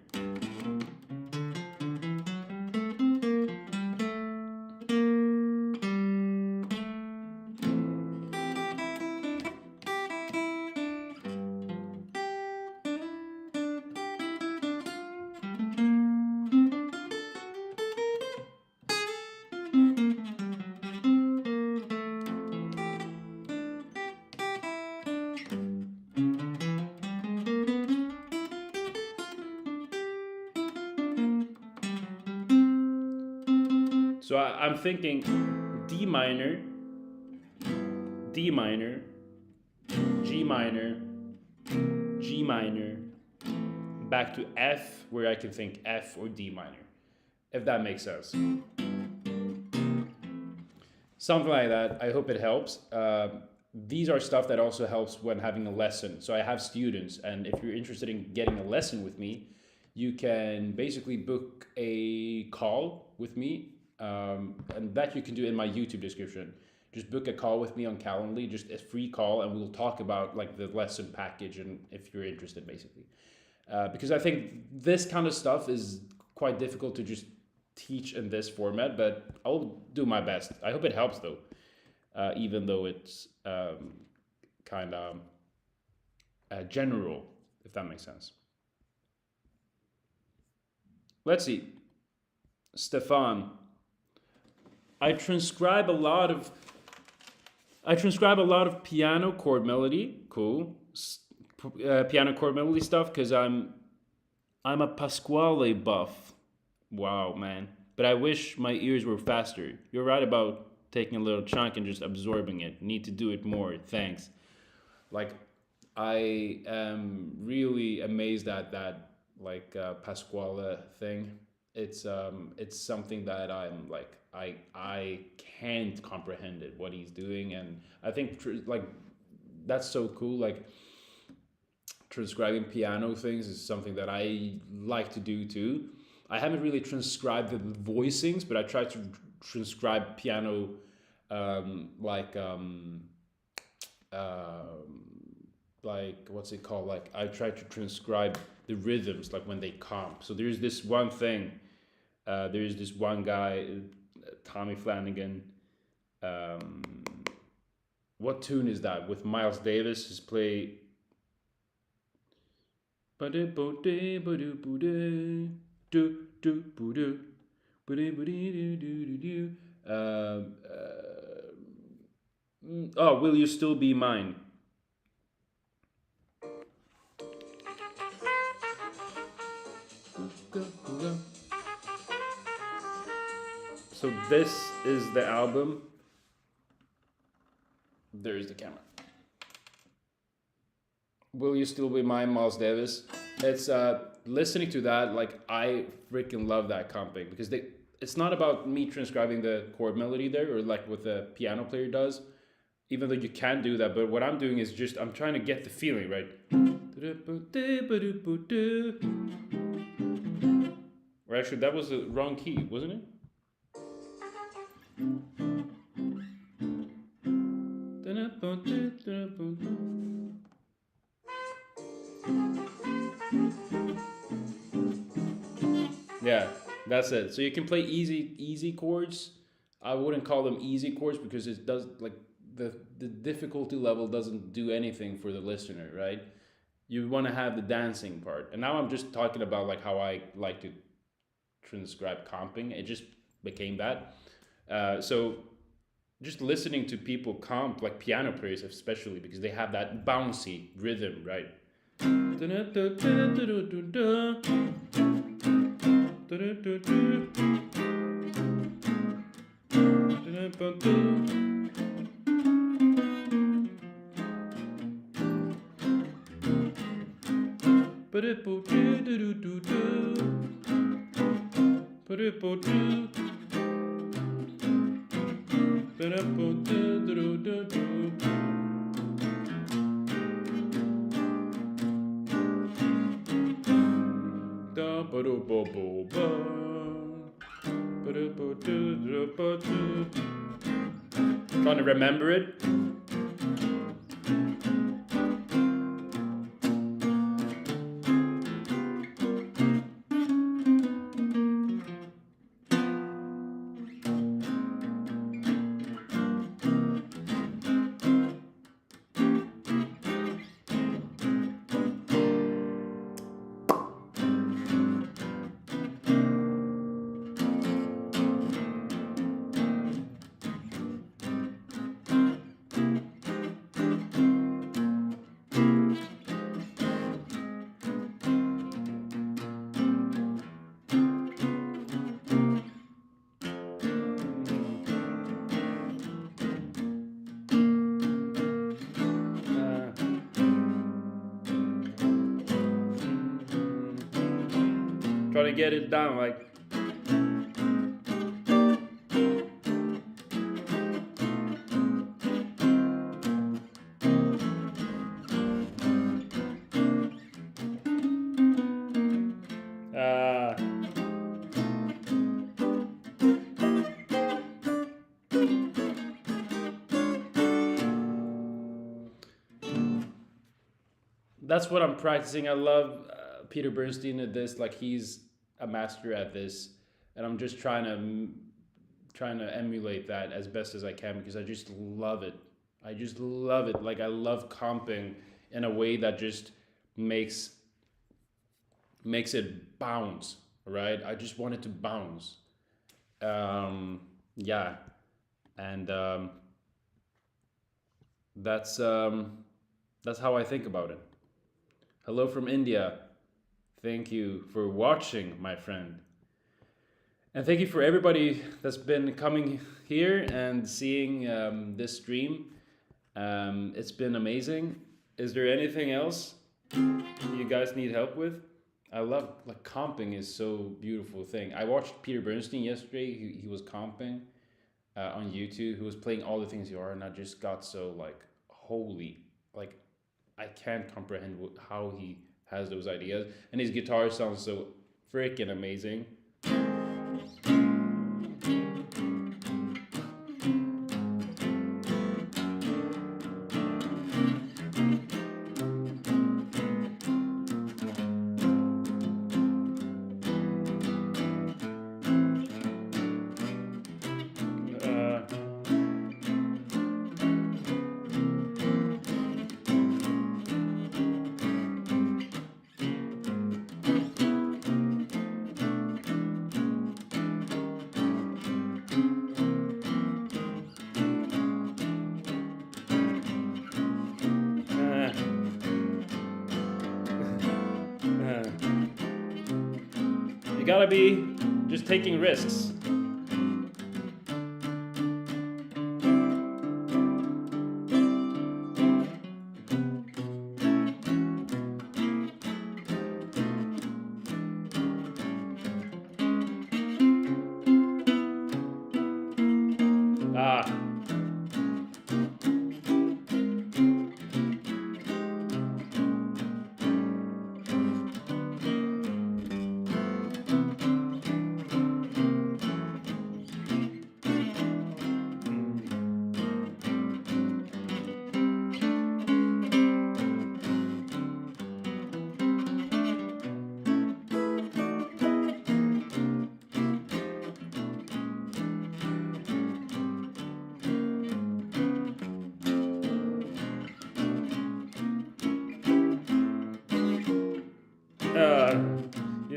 So I'm thinking D minor, D minor, G minor, G minor, back to F where I can think F or D minor, if that makes sense. Something like that. I hope it helps. These are stuff that also helps when having a lesson. So I have students, and if you're interested in getting a lesson with me, you can basically book a call with me, and that you can do in my YouTube description. Just book a call with me on Calendly, just a free call, and we'll talk about like the lesson package and if you're interested, basically. Because I think this kind of stuff is quite difficult to just teach in this format, but I'll do my best. I hope it helps though, even though it's kind of general, if that makes sense. Let's see. Stefan, I transcribe a lot of piano chord melody. Cool. Piano chord melody stuff because I'm a Pasquale buff. Wow, man. But I wish my ears were faster. You're right about taking a little chunk and just absorbing it. Need to do it more. Thanks. Like, I am really amazed at that, like, Pasquale thing. It's something that I'm like, I can't comprehend it, what he's doing. And I think, like, that's so cool. Like, transcribing piano things is something that I like to do too. I haven't really transcribed the voicings, but I try to transcribe piano, like what's it called? Like I try to transcribe the rhythms, like when they comp. So there's this one thing. There's this one guy, Tommy Flanagan. What tune is that? With Miles Davis, his play. Oh, will you still be mine? So this is the album. There's the camera. Will You Still Be Mine, Miles Davis. It's listening to that, like I freaking love that comping because it's not about me transcribing the chord melody there or like what the piano player does, even though you can do that. But what I'm doing is just I'm trying to get the feeling, right? Or actually, that was the wrong key, wasn't it? Yeah, that's it. So you can play easy chords. I wouldn't call them easy chords because it does like the difficulty level doesn't do anything for the listener, right? You want to have the dancing part. And now I'm just talking about like how I like to transcribe comping. It just became that. So just listening to people comp, like piano players especially, because they have that bouncy rhythm, right? Trying to remember it. Gotta get it down like. Uh, that's what I'm practicing. I love Peter Bernstein at this. Like he's a master at this, and I'm just trying to emulate that as best as I can because I just love it. I just love it. Like I love comping in a way that just makes makes it bounce. Right? I just want it to bounce. Yeah, and that's that's how I think about it. Hello from India. Thank you for watching, my friend. And thank you for everybody that's been coming here and seeing this stream. It's been amazing. Is there anything else you guys need help with? I love like comping is so beautiful thing. I watched Peter Bernstein yesterday. He was comping on YouTube. He was playing all the things you are, and I just got so like holy. Like I can't comprehend how he has those ideas, and his guitar sounds so freaking amazing. You gotta be just taking risks. Ah.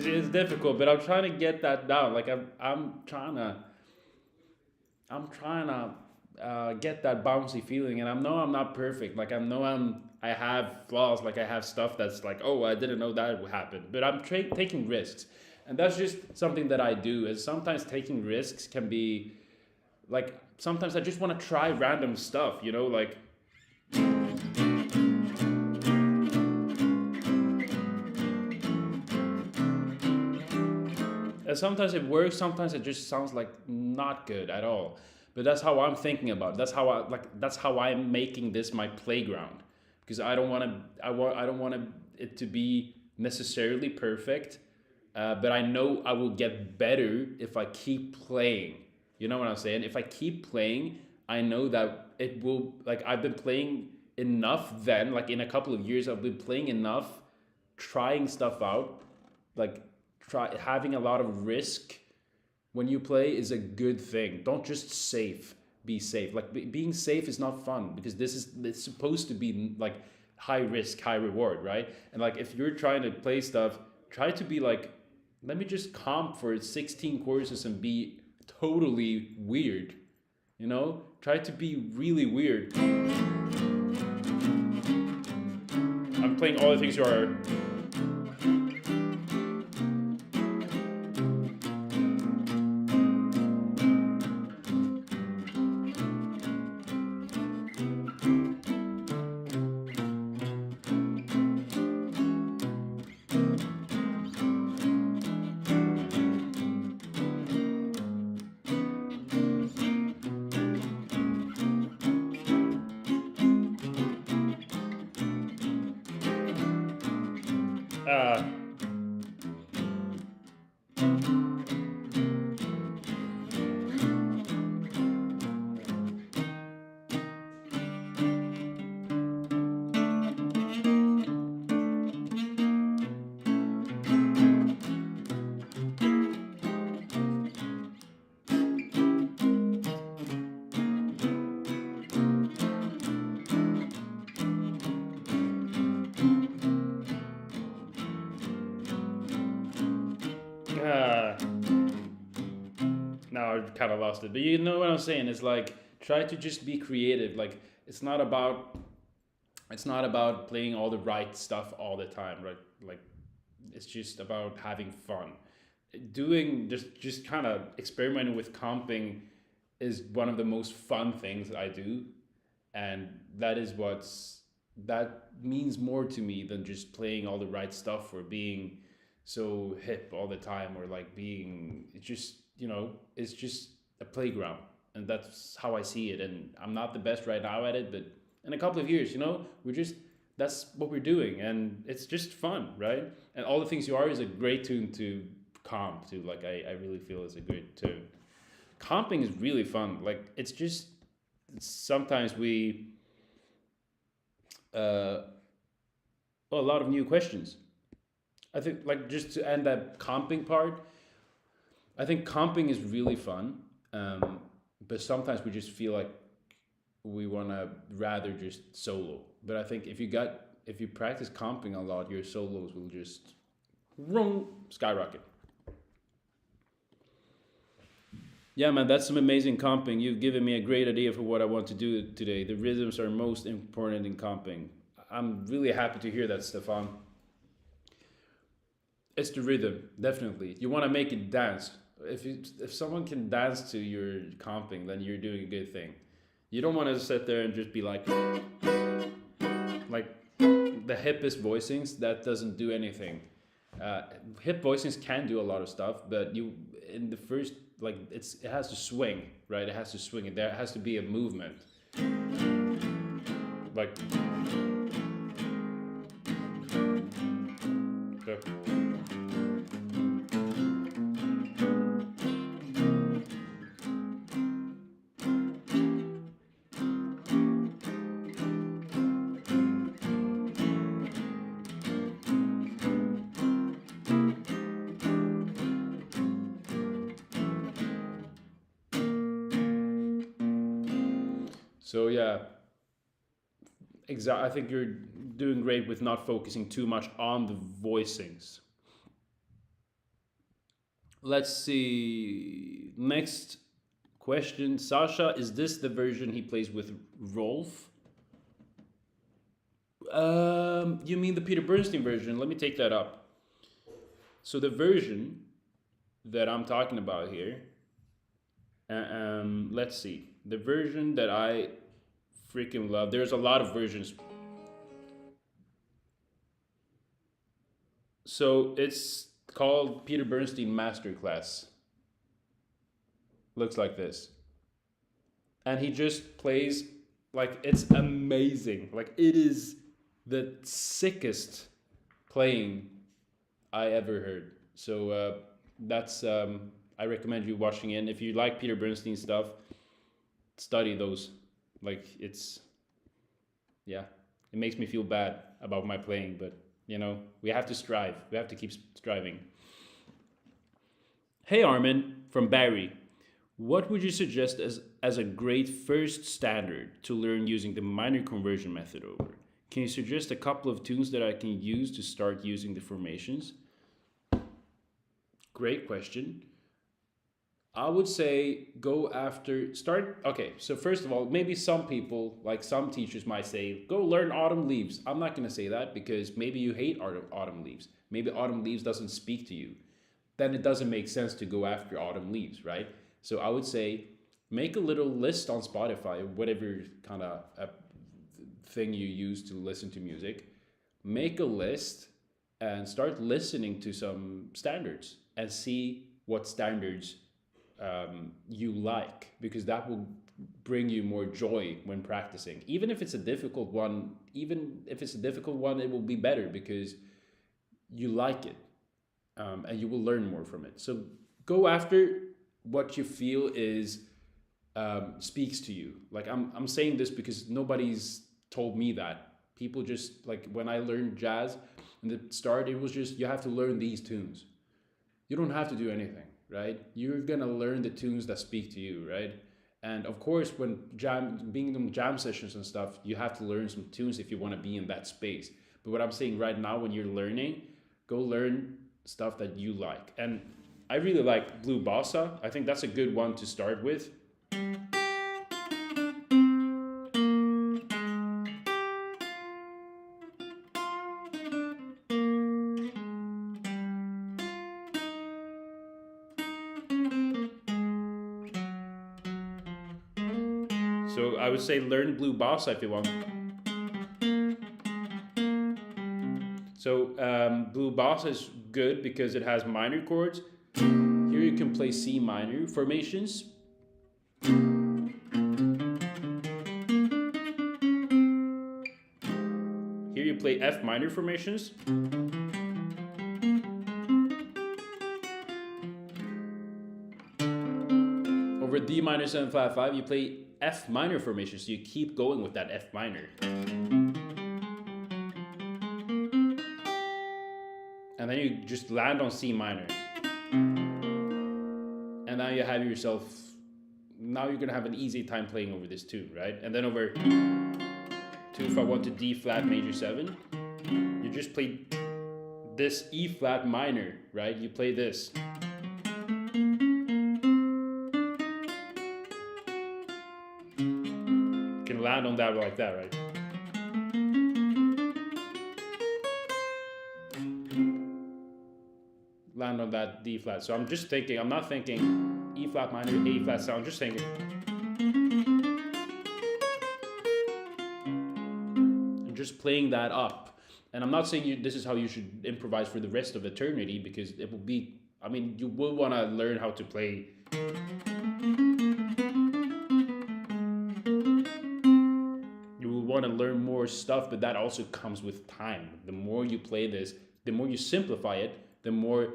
It's difficult, but I'm trying to get that down. Like I'm trying to get that bouncy feeling, and I know I'm not perfect. Like I have flaws. Like I have stuff that's like, oh, I didn't know that would happen. But I'm taking risks, and that's just something that I do. Is sometimes taking risks can be like sometimes I just want to try random stuff. You know, like. And sometimes it works, sometimes it just sounds like not good at all. But that's how I'm thinking about it. That's how I'm making this my playground. Because I don't want it to be necessarily perfect. But I know I will get better if I keep playing. You know what I'm saying? If I keep playing, I know that it will, like I've been playing enough then, like in a couple of years I've been playing enough, trying stuff out, like having a lot of risk when you play is a good thing. Don't just be safe. Like being safe is not fun because it's supposed to be like high risk, high reward, right? And like if you're trying to play stuff, try to be like, let me just comp for 16 courses and be totally weird. You know? Try to be really weird. I'm playing all the things you are. kind of lost it, but you know what I'm saying. It's like try to just be creative. Like it's not about playing all the right stuff all the time, right? Like it's just about having fun. Doing just kind of experimenting with comping is one of the most fun things I do, and that means more to me than just playing all the right stuff or being so hip all the time, or like being it's just it's just a playground, and that's how I see it. And I'm not the best right now at it, but in a couple of years, we're just that's what we're doing, and it's just fun, right? And all the things you are is a great tune to comp to. Like I really feel it's a great tune. Comping is really fun. Like it's just sometimes we uh well, a lot of new questions. I think like just to end that comping part, I think comping is really fun. But sometimes we just feel like we want to rather just solo. But I think if you practice comping a lot, your solos will just skyrocket. Yeah, man, that's some amazing comping. You've given me a great idea for what I want to do today. The rhythms are most important in comping. I'm really happy to hear that, Stefan. It's the rhythm, definitely. You want to make it dance. If someone can dance to your comping, then you're doing a good thing. You don't want to sit there and just be like the hippest voicings. That doesn't do anything. Hip voicings can do a lot of stuff, but you in the first like it has to swing, right? It has to swing, and there has to be a movement, like. So, so yeah, exactly. I think you're doing great with not focusing too much on the voicings. Let's see. Next question. Sasha, is this the version he plays with Rolf? You mean the Peter Bernstein version? Let me take that up. So the version that I'm talking about here, let's see. The version that I freaking love. There's a lot of versions. So it's called Peter Bernstein Masterclass. Looks like this. And he just plays like it's amazing. Like it is the sickest playing I ever heard. So that's I recommend you watching it. And if you like Peter Bernstein stuff, study those. Like it's yeah, it makes me feel bad about my playing, but we have to strive. We have to keep striving. Hey Armin from Barry, what would you suggest as a great first standard to learn using the minor conversion method over? Can you suggest a couple of tunes that I can use to start using the formations? Great question. I would say okay, so first of all, maybe some people, like some teachers might say, go learn Autumn Leaves. I'm not going to say that because maybe you hate Autumn Leaves. Maybe Autumn Leaves doesn't speak to you. Then it doesn't make sense to go after Autumn Leaves, right? So I would say make a little list on Spotify, whatever kind of thing you use to listen to music. Make a list and start listening to some standards and see what standards you like, because that will bring you more joy when practicing. Even if it's a difficult one, it will be better because you like it, and you will learn more from it. So go after what you feel is speaks to you. Like I'm saying this because nobody's told me that. People just like when I learned jazz in the start, it was just you have to learn these tunes. You don't have to do anything, right? You're gonna learn the tunes that speak to you, right? And of course, when being in jam sessions and stuff, you have to learn some tunes if you want to be in that space. But what I'm saying right now, when you're learning, go learn stuff that you like. And I really like blue bossa. I think that's a good one to start with. So I would say learn blue bossa if you want. So blue bossa is good because it has minor chords. Here you can play C minor formations. Here you play F minor formations. Over D minor 7 flat 5, you play F minor formations, so you keep going with that F minor. And then you just land on C minor. And now you have yourself, now you're gonna have an easy time playing over this tune, right? And then over 2 if I want to D flat major 7, you just play this E flat minor, right? You play this. You can land on that like that, right? Land on that D flat. So I'm just thinking, I'm not thinking E flat minor, A flat sound, I'm just thinking. I'm just playing that up. And I'm not saying this is how you should improvise for the rest of eternity, because it will be, I mean, you will want to learn how to play. You will want to learn more stuff, but that also comes with time. The more you play this, the more you simplify it, the more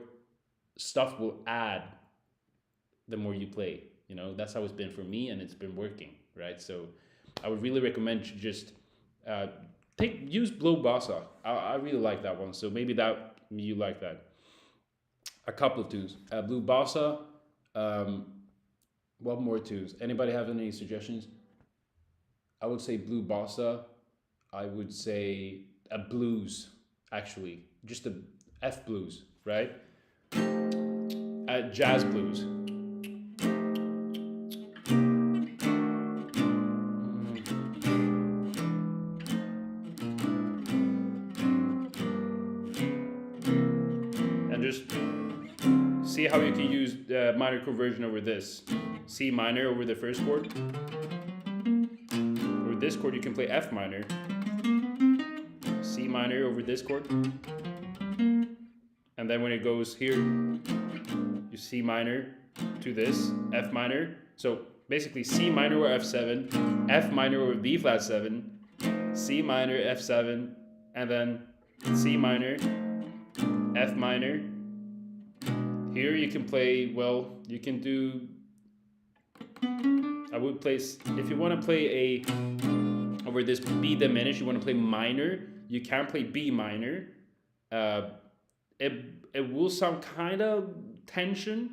stuff will add the more you play. You know, that's how it's been for me, and it's been working, right? So I would really recommend you just use blue bossa. I really like that one, so maybe that you like that. A couple of tunes, blue bossa. What more tunes? Anybody have any suggestions? I would say blue bossa. I would say a blues, actually, just a F blues, right? Jazz blues. And just see how you can use the minor chord version over this. C minor over the first chord. Over this chord you can play F minor. C minor over this chord. And then when it goes here, you C minor to this, F minor. So basically C minor or F7, F minor or B flat 7, C minor, F7, and then C minor, F minor. Here you can play, well, you can do, I would play, if you want to play over this B diminished, you want to play minor, you can play B minor. It will sound kind of tension.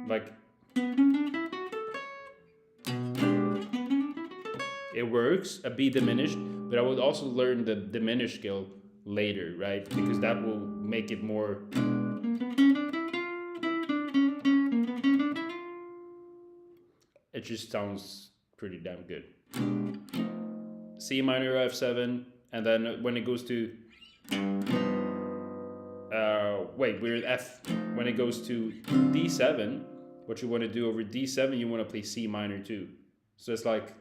Like, it works, a B diminished, but I would also learn the diminished scale later, right? Because that will make it more. It just sounds pretty damn good. C minor, F7, and then when it goes to we're at F. When it goes to D7, what you want to do over D7, you want to play C minor too. So it's like,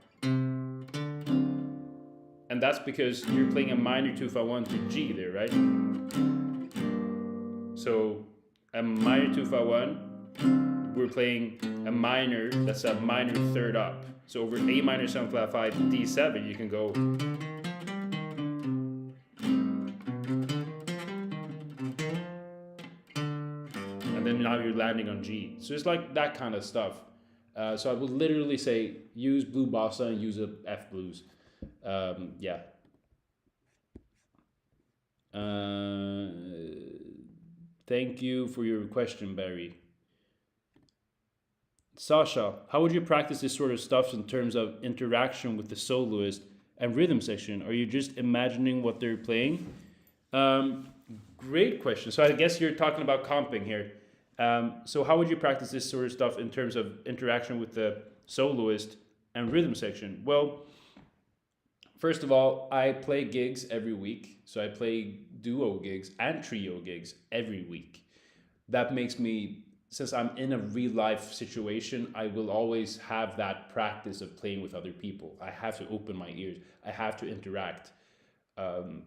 and that's because you're playing a minor 2 if I want to G there, right? So a minor 2 if I want, we're playing a minor that's a minor third up. So over A minor 7 flat 5 D7, you can go. And then now you're landing on G. So it's like that kind of stuff. So I would literally say use blue bossa and use a F blues. Yeah. Thank you for your question, Barry. Sasha, how would you practice this sort of stuff in terms of interaction with the soloist and rhythm section? Are you just imagining what they're playing? Um, Great question. So I guess you're talking about comping here. So how would you practice this sort of stuff in terms of interaction with the soloist and rhythm section? Well, first of all, I play gigs every week. So I play duo gigs and trio gigs every week. That makes me, since I'm in a real life situation, I will always have that practice of playing with other people. I have to open my ears, I have to interact.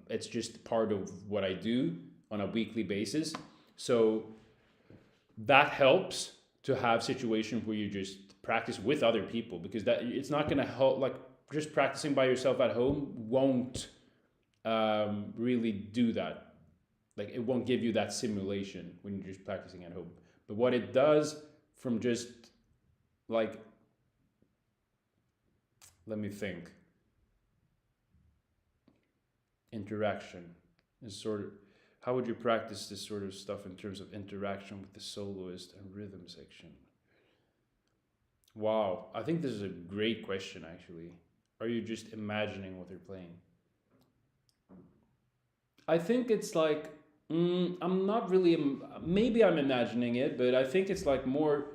It's just part of what I do on a weekly basis. So that helps to have situations where you just practice with other people, because that it's not going to help. Like just practicing by yourself at home won't really do that. Like it won't give you that simulation when you're just practicing at home. But what it does, from just like, let me think, interaction is sort of, how would you practice this sort of stuff in terms of interaction with the soloist and rhythm section? Wow, I think this is a great question actually. Are you just imagining what they're playing? I think it's like, I'm not really, maybe I'm imagining it, but I think it's like more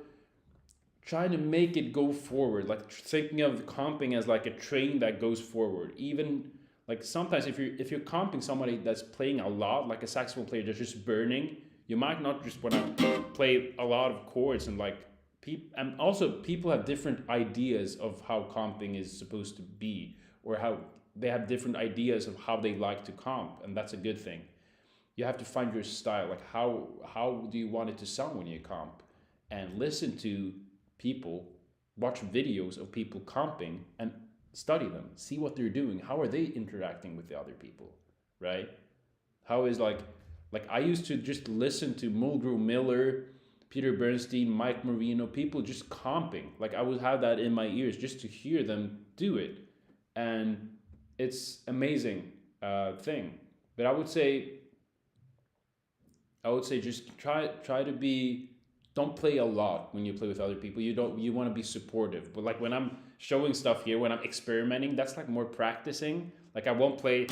trying to make it go forward, like thinking of comping as like a train that goes forward. Even like sometimes if you're comping somebody that's playing a lot, like a saxophone player that's just burning, you might not just want to play a lot of chords and like people. And also people have different ideas of how comping is supposed to be, or how they have different ideas of how they like to comp, and that's a good thing. You have to find your style, like how do you want it to sound when you comp, and listen to people, watch videos of people comping and study them, see what they're doing, how are they interacting with the other people, right? How is like I used to just listen to Mulgrew Miller, Peter Bernstein, Mike Marino, people just comping. Like I would have that in my ears just to hear them do it, and it's amazing thing. But I would say just try to be, don't play a lot when you play with other people. You want to be supportive. But like when I'm showing stuff here, when I'm experimenting, that's like more practicing. Like I won't play,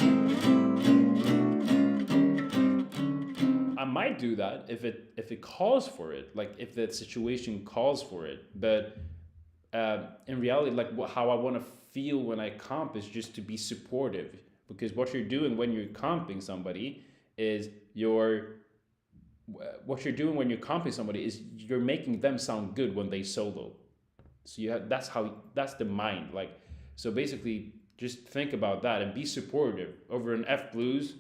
I might do that if it calls for it, like if the situation calls for it. But in reality, like how I want to feel when I comp is just to be supportive, because what you're doing when you're comping somebody is you're making them sound good when they solo. So that's the mind. Like so basically, just think about that and be supportive over an F blues.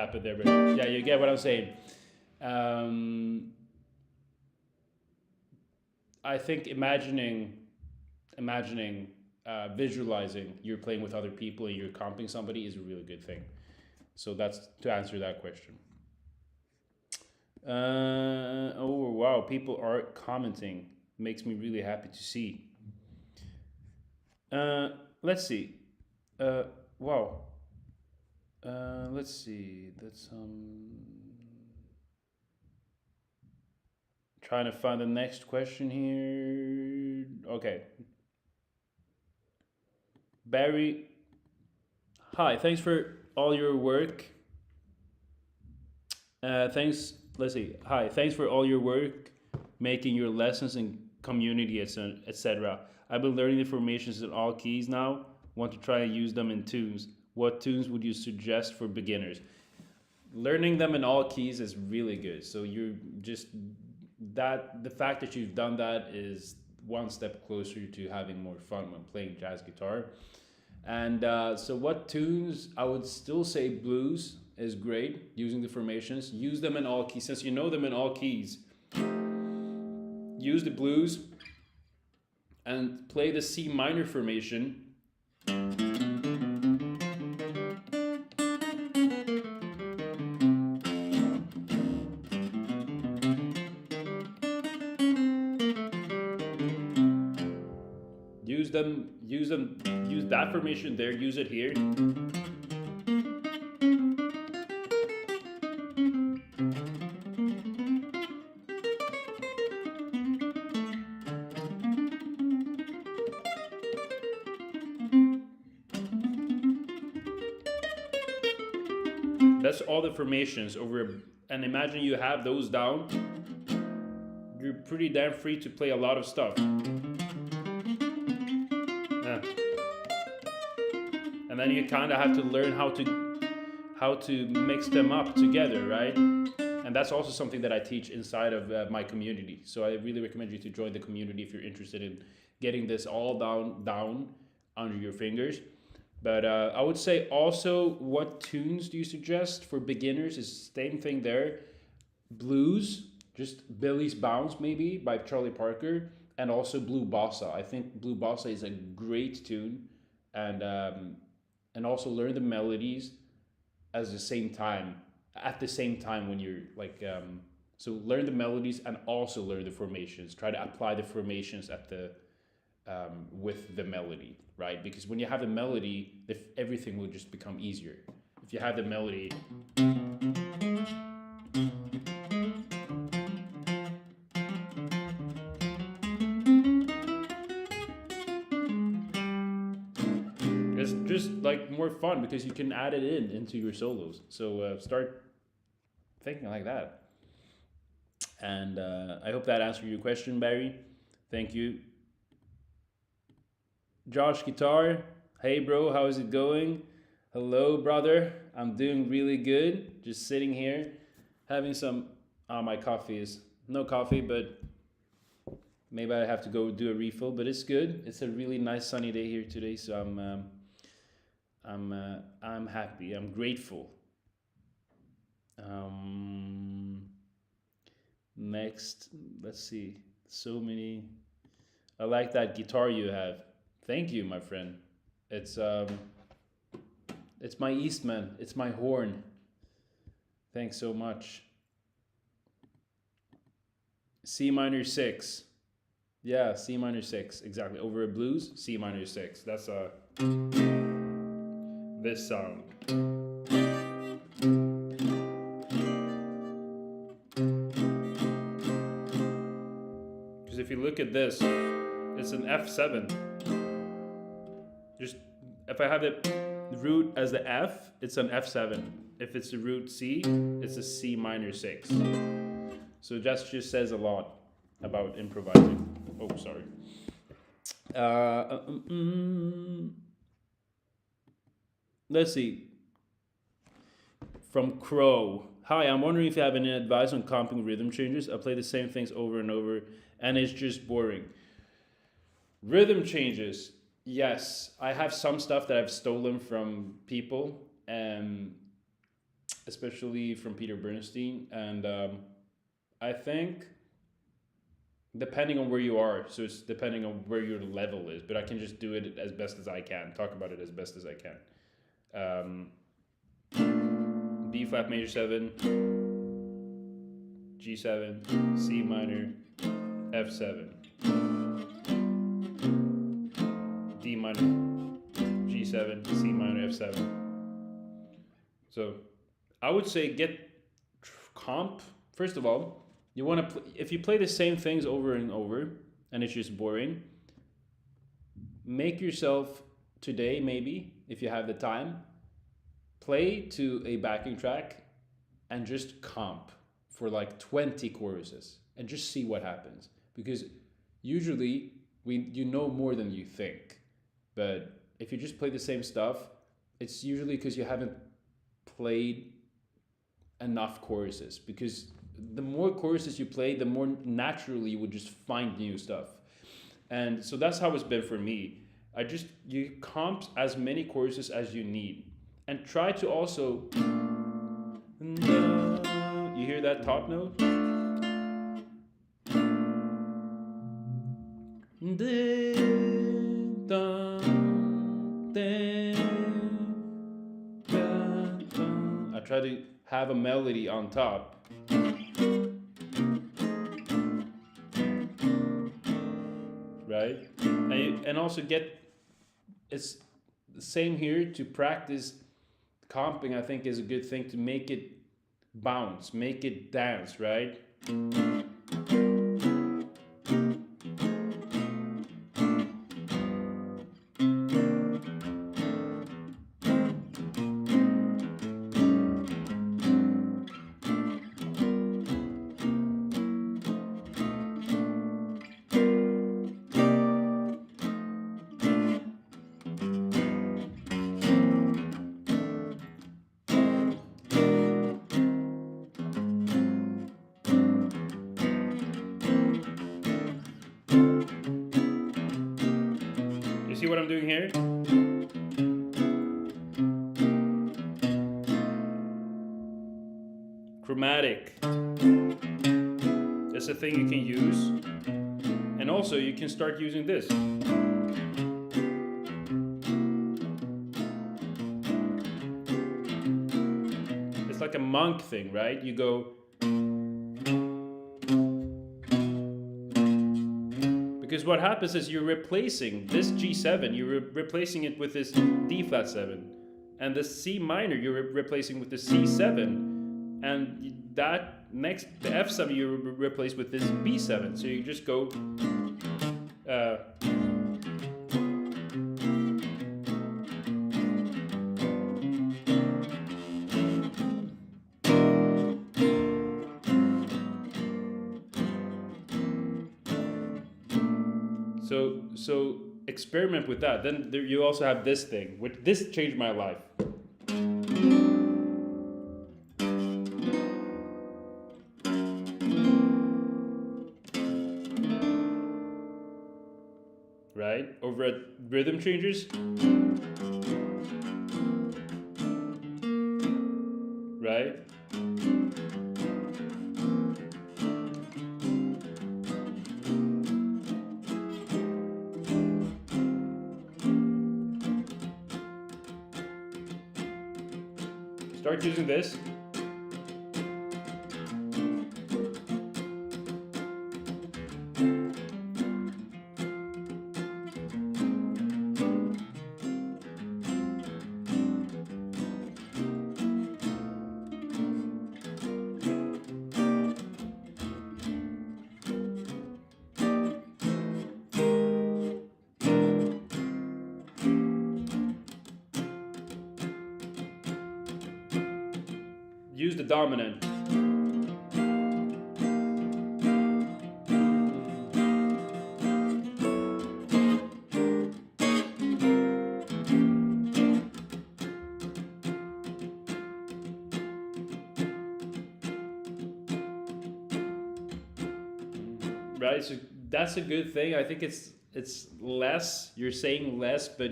happened there, but yeah, you get what I'm saying. Um, I think imagining, visualizing you're playing with other people and you're comping somebody is a really good thing. So that's to answer that question. Oh wow, people are commenting. Makes me really happy to see. Uh, let's see. Uh, wow. Let's see. That's trying to find the next question here. Okay, Barry. Hi. Thanks for all your work. Thanks. Let's see. Hi. Thanks for all your work, making your lessons and community, etc. I've been learning the formations in all keys now. Want to try and use them in tunes. What tunes would you suggest for beginners? Learning them in all keys is really good. So you're just that the fact that you've done that is one step closer to having more fun when playing jazz guitar. And so, what tunes? I would still say blues is great. Using the formations, use them in all keys. Since you know them in all keys, use the blues and play the C minor formation. Use that formation there, use it here. That's all the formations over, and imagine you have those down. You're pretty damn free to play a lot of stuff. Yeah. And then you kind of have to learn how to mix them up together, right? And that's also something that I teach inside of my community. So I really recommend you to join the community if you're interested in getting this all down under your fingers. But I would say also, what tunes do you suggest for beginners? Is same thing there. Blues, just Billy's Bounce maybe by Charlie Parker, and also Blue Bossa. I think Blue Bossa is a great tune, and also learn the melodies at the same time. At the same time when you're like, so learn the melodies and also learn the formations. Try to apply the formations at the with the melody, right? Because when you have the melody, everything will just become easier. If you have the melody, it's just like more fun because you can add it into your solos. So start thinking like that. And I hope that answered your question, Barry. Thank you. Josh Guitar, hey bro, how is it going? Hello, brother. I'm doing really good. Just sitting here, having some. My coffee is no coffee, but maybe I have to go do a refill. But it's good. It's a really nice sunny day here today, so I'm happy. I'm grateful. Next, let's see. So many. I like that guitar you have. Thank you, my friend. It's my Eastman. It's my horn. Thanks so much. C minor 6. Yeah, C minor 6. Exactly. Over a blues, C minor 6. That's this sound. Because if you look at this, it's an F7. Just if I have the root as the F, it's an F7. If it's the root C, it's a C minor 6. So that just says a lot about improvising. Oh, sorry. Let's see. From Crow. Hi, I'm wondering if you have any advice on comping rhythm changes. I play the same things over and over, and it's just boring. Rhythm changes. Yes, I have some stuff that I've stolen from people, especially from Peter Bernstein. And I think depending on where you are, so it's depending on where your level is, but I can just do it as best as I can, talk about it as best as I can. B flat major 7, G7, C minor, F7, D minor, G7, C minor, F7. So I would say get comp. First of all, you want to if you play the same things over and over and it's just boring, make yourself today, maybe if you have the time, play to a backing track and just comp for like 20 choruses and just see what happens, because usually you know more than you think. But if you just play the same stuff, it's usually because you haven't played enough choruses, because the more choruses you play, the more naturally you would just find new stuff. And so that's how it's been for me. You comp as many choruses as you need, and try to also, you hear that top note? I try to have a melody on top. Right? And also it's the same here, to practice comping. I think is a good thing to make it bounce, make it dance, right? You see what I'm doing here? Chromatic. That's a thing you can use. And also you can start using this. It's like a monk thing, right? You go, because what happens is you're replacing this G7, you're replacing it with this D flat 7. And the C minor you're replacing with the C7. And that next, the F7 you replace with this B7. So you just go... So experiment with that. Then you also have this thing, which this changed my life. Right? Over at Rhythm Changers. Right? Start using this. Use the dominant. Right, so that's a good thing. I think it's less. You're saying less, but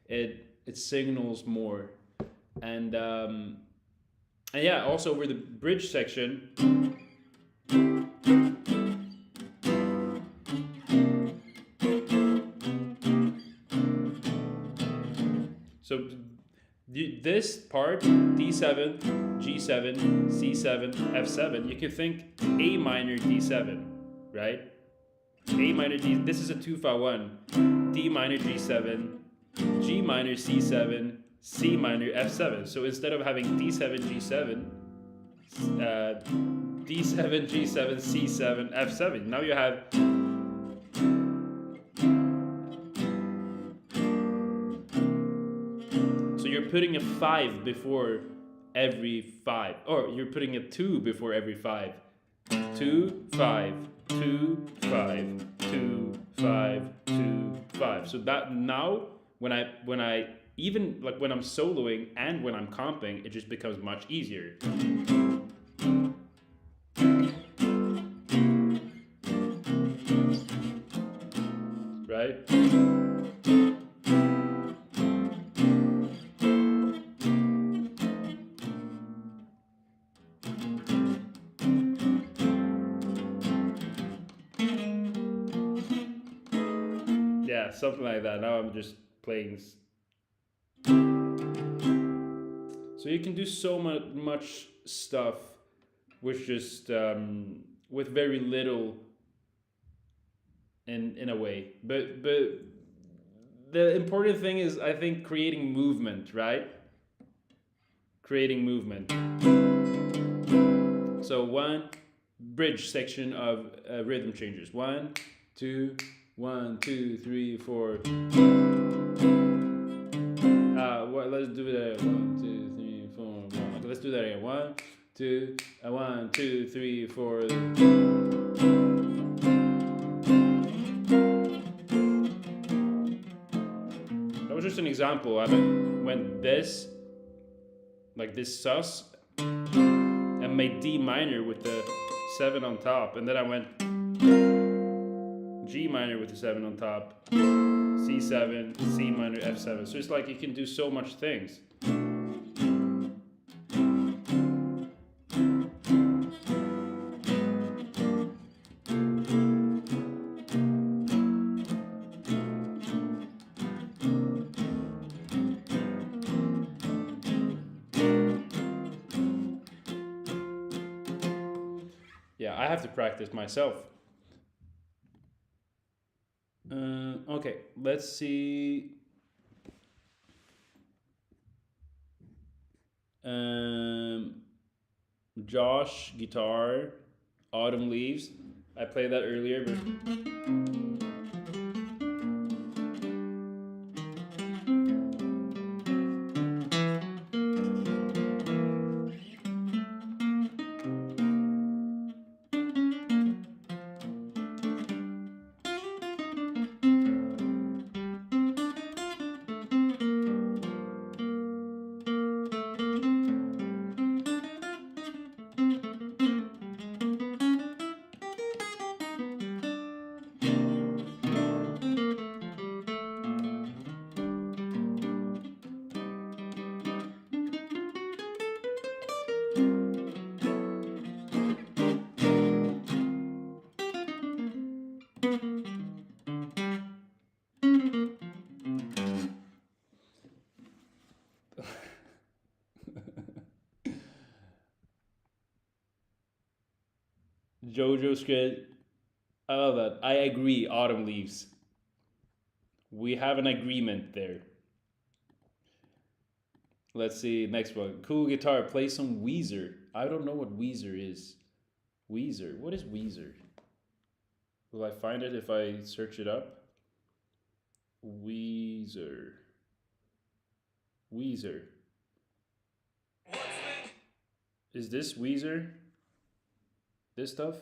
it signals more. And And yeah, also over the bridge section. So this part, D7, G7, C7, F7, you can think A minor, D7, right? A minor, D, this is a 2-5-1, D minor, G7, G minor, C7, C minor, F7. So instead of having D7, G7, D7, G7, C7, F7, now you have you're putting a 5 before every 5, or you're putting a 2 before every 5. 2, 5, 2, 5, 2, 5, 2, 5. So that now when I even like when I'm soloing and when I'm comping, it just becomes much easier. Right? Yeah, something like that. Now I'm just playing. So you can do so much stuff with just with very little in a way. But the important thing is, I think, creating movement, right? Creating movement. So one bridge section of rhythm changes. 1, 2, 1, 2, 3, 4. Let's do that. 1, 2, 3, 4. 1. Okay, let's do that again. 1, 2, 1, 2, 3, 4. That was just an example. I went this, like this sus, and made D minor with the 7 on top, and then I went G minor with the 7 on top, C7, C minor, F7. So it's like you can do so much things. Yeah, I have to practice myself. Okay, let's see. Josh, guitar, Autumn Leaves. I played that earlier, but JoJo script. I love that. I agree, Autumn Leaves. We have an agreement there. Let's see, next one. Cool guitar, play some Weezer. I don't know what Weezer is. Weezer, what is Weezer? Will I find it if I search it up? Weezer. Weezer. Is this Weezer? This stuff?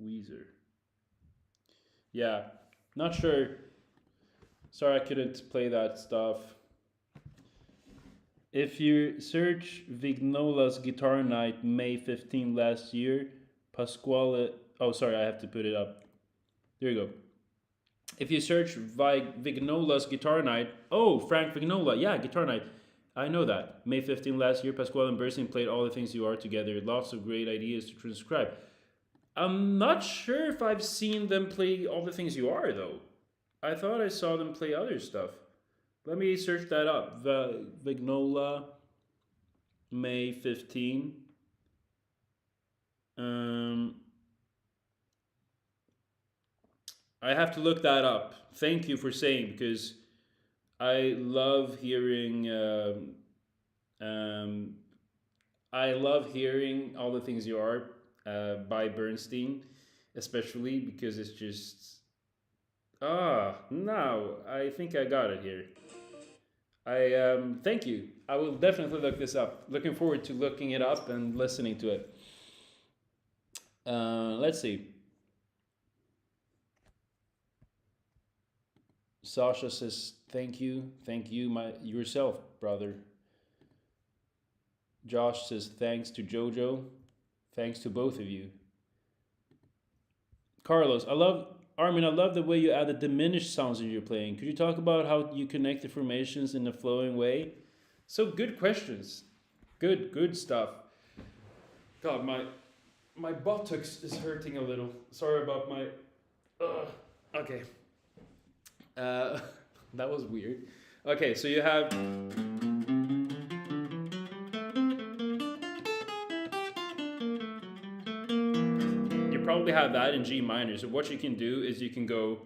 Weezer. Yeah, not sure. Sorry I couldn't play that stuff. If you search Vignola's Guitar Night May 15 last year, Pasquale... Oh, sorry, I have to put it up. There you go. If you search Vignola's Guitar Night... Oh, Frank Vignola. Yeah, Guitar Night. I know that. May 15 last year, Pasquale and Bernstein played All the Things You Are together. Lots of great ideas to transcribe. I'm not sure if I've seen them play All the Things You Are, though. I thought I saw them play other stuff. Let me search that up. Vignola, May 15. Um, I have to look that up. Thank you for saying, because I love hearing. Um, I love hearing All the Things You Are by Bernstein, especially because it's just. Now I think I got it here. I thank you. I will definitely look this up. Looking forward to looking it up and listening to it. Let's see. Sasha says thank you, my yourself, brother. Josh says thanks to Jojo, thanks to both of you. Carlos, I love the way you add the diminished sounds in your playing. Could you talk about how you connect the formations in a flowing way? So good questions, good stuff. God, my buttocks is hurting a little. Sorry about my. Okay. That was weird. Okay, so you have. You probably have that in G minor. So what you can do is you can go.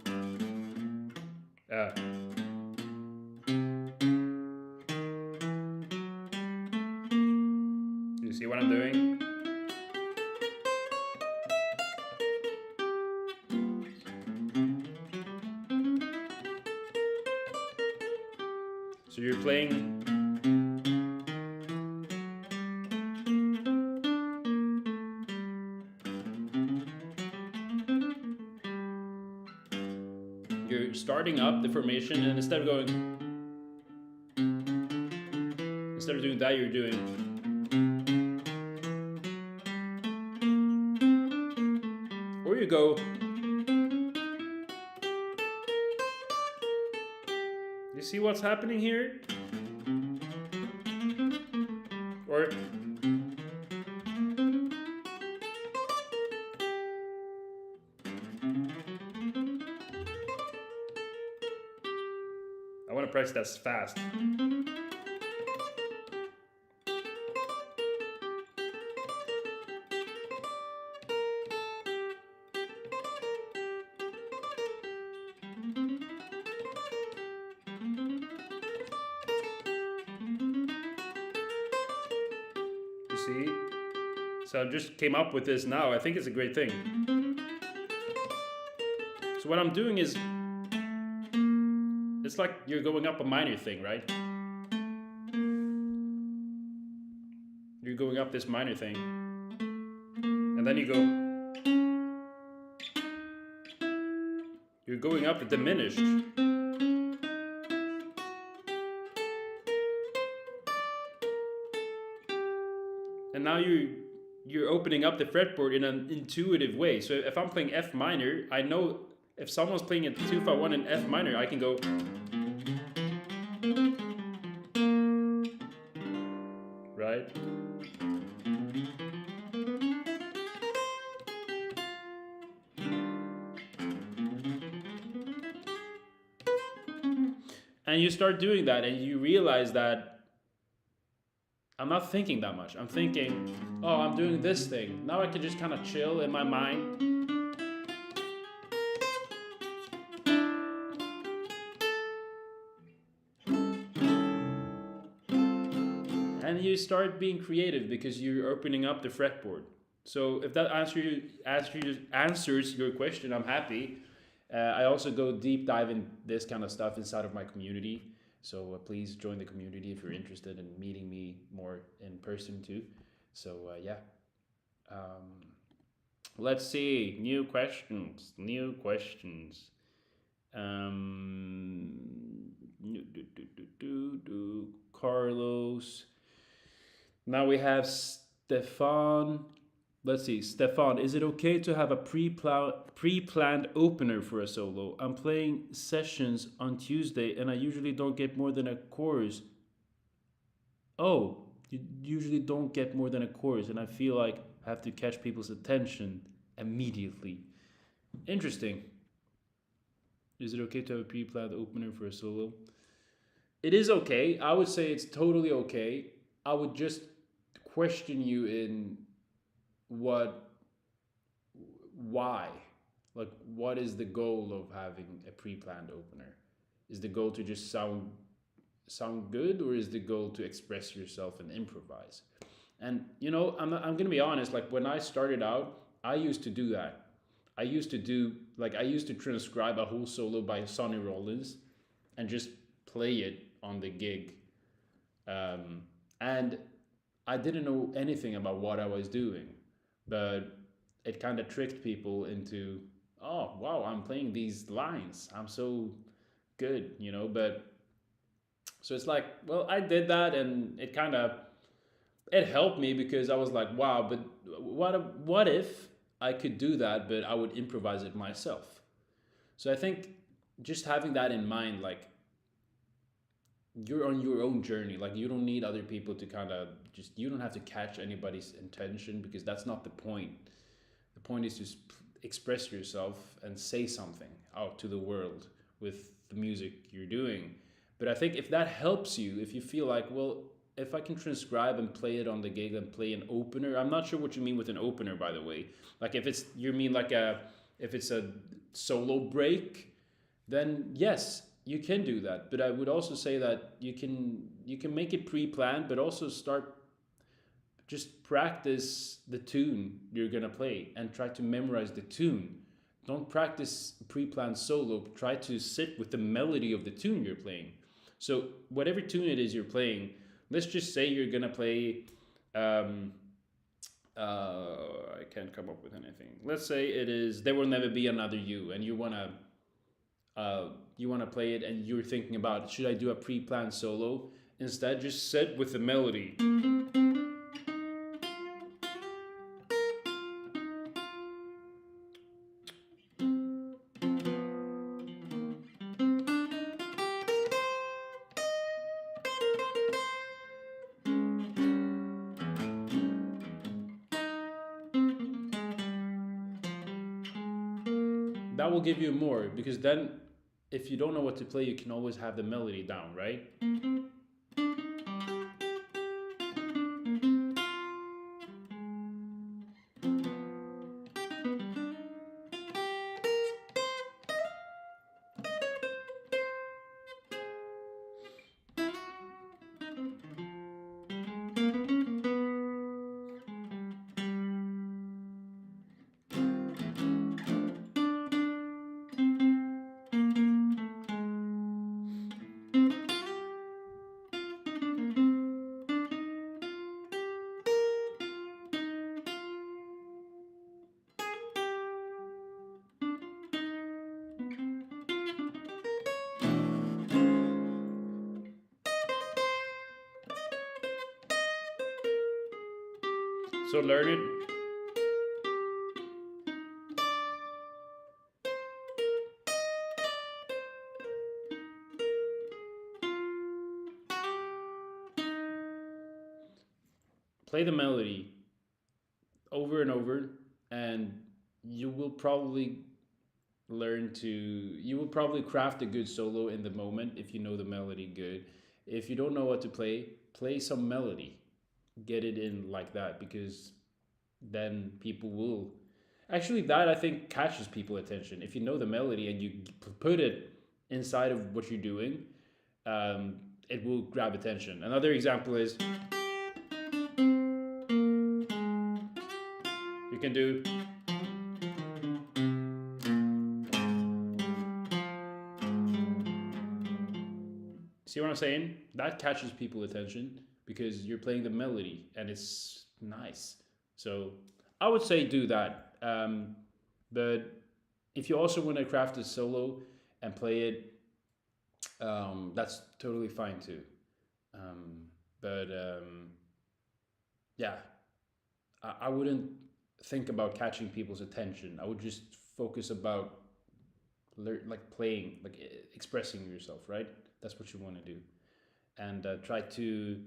You see what I'm doing? So you're playing. You're starting up the formation, and instead of doing that, you're doing. Or you go. You see what's happening here? Or I want to press that fast. You see? So I just came up with this now. I think it's a great thing. So what I'm doing is, it's like you're going up a minor thing, right? You're going up this minor thing. And then you go. You're going up the diminished. And now you're opening up the fretboard in an intuitive way. So if I'm playing F minor, I know if someone's playing a 2-5-1 in F minor, I can go. Right? And you start doing that, and you realize that I'm not thinking that much. I'm thinking, oh, I'm doing this thing. Now I can just kind of chill in my mind. And you start being creative because you're opening up the fretboard. So if that answers your question, I'm happy. I also go deep dive in this kind of stuff inside of my community. So please join the community if you're interested in meeting me more in person too. So yeah. Let's see. New questions. Carlos. Now we have Stefan. Let's see, Stefan, is it okay to have a pre-planned opener for a solo? I'm playing sessions on Tuesday and I usually don't get more than a chorus. oh, you usually don't get more than a chorus, and I feel like I have to catch people's attention immediately. Interesting. Is it okay to have a pre-planned opener for a solo? It is okay. I would say it's totally okay. I would just question you in what, why, like what is the goal of having a pre-planned opener? Is the goal to just sound good, or is the goal to express yourself and improvise? And I'm gonna be honest. Like when I started out, I used to do that. I used to transcribe a whole solo by Sonny Rollins and just play it on the gig. And I didn't know anything about what I was doing, but it kind of tricked people into, oh wow, I'm playing these lines. I'm so good. But so it's like, well, I did that, and it helped me because I was like, wow, but what if I could do that, but I would improvise it myself? So I think just having that in mind, like you're on your own journey. Like you don't need other people to you don't have to catch anybody's intention, because that's not the point. The point is to express yourself and say something out to the world with the music you're doing. But I think if that helps you, if you feel like, well, if I can transcribe and play it on the gig and play an opener, I'm not sure what you mean with an opener, by the way. Like if it's you mean like if it's a solo break, then yes, you can do that. But I would also say that you can make it pre-planned, but also start, just practice the tune you're gonna play and try to memorize the tune. Don't practice pre-planned solo. Try to sit with the melody of the tune you're playing. So whatever tune it is you're playing, let's just say you're gonna play. Um, I can't come up with anything. Let's say it is "There Will Never Be Another You," and you wanna play it, and you're thinking about, should I do a pre-planned solo? Instead, just sit with the melody. That will give you more, because then if you don't know what to play, you can always have the melody down, right? So learn it. Play the melody over and over, and you will probably you will probably craft a good solo in the moment if you know the melody good. If you don't know what to play some melody, get it in like that, because then people will actually, that I think catches people attention. If you know the melody and you put it inside of what you're doing, um, it will grab attention. Another example is you can do. See what I'm saying? That catches people attention because you're playing the melody and it's nice. So I would say do that. But if you also want to craft a solo and play it, that's totally fine too. But yeah, I wouldn't think about catching people's attention. I would just focus about like playing, like expressing yourself, right? That's what you want to do, and try to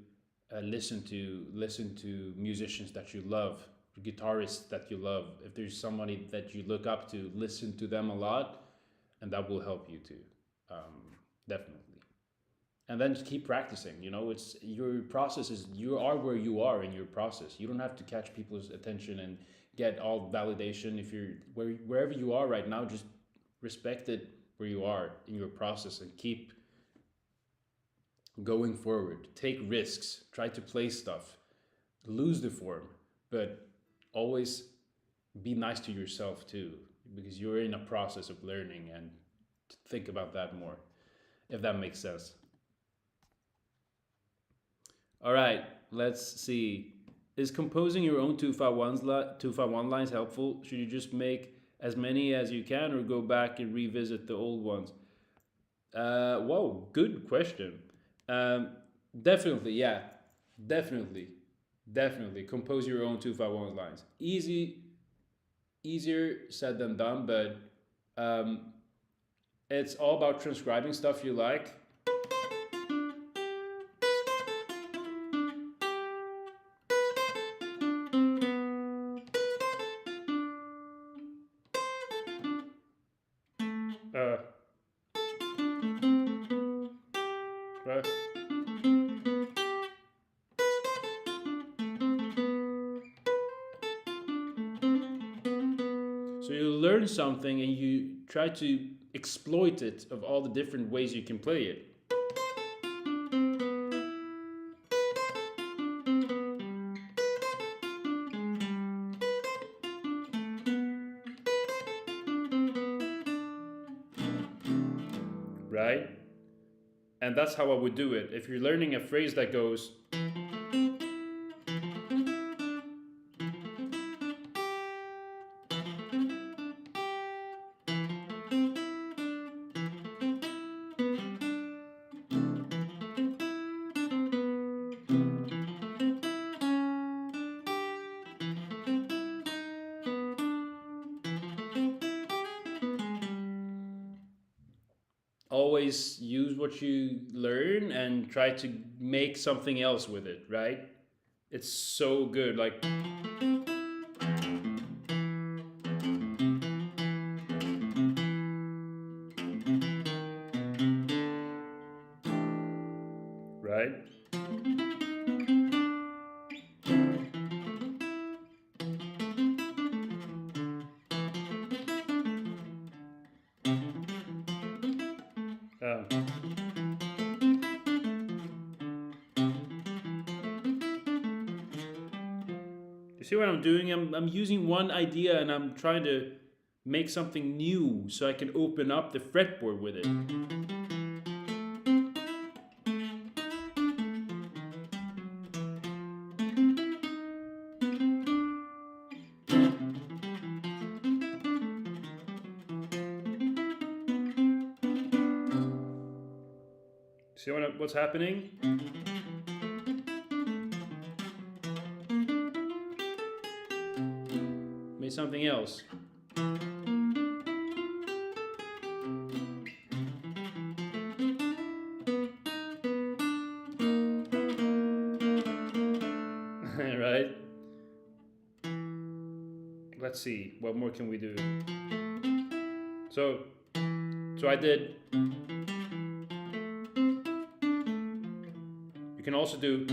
listen to musicians that you love, guitarists that you love. If there's somebody that you look up to, listen to them a lot, and that will help you too. Definitely. And then just keep practicing. It's your process is you are where you are in your process. You don't have to catch people's attention and get all validation. If you're wherever you are right now, just respect it where you are in your process and keep going forward. Take risks, try to play stuff, lose the form, but always be nice to yourself too, because you're in a process of learning, and think about that more, if that makes sense. All right, let's see. Is composing your own 251 lines helpful? Should you just make as many as you can or go back and revisit the old ones? Whoa, good question. Um, Definitely, yeah, definitely, definitely. Compose your own 251 lines. Easier said than done, but um, it's all about transcribing stuff you like. Uh, right? So you learn something and you try to exploit it of all the different ways you can play it. Right? And that's how I would do it. If you're learning a phrase that goes, always use what you learn and try to make something else with it, right? It's so good. Like, right? Uh, you see what I'm doing? I'm using one idea and I'm trying to make something new so I can open up the fretboard with it. See what's happening? Made something else. Right? Let's see. What more can we do? So I did. You can also do.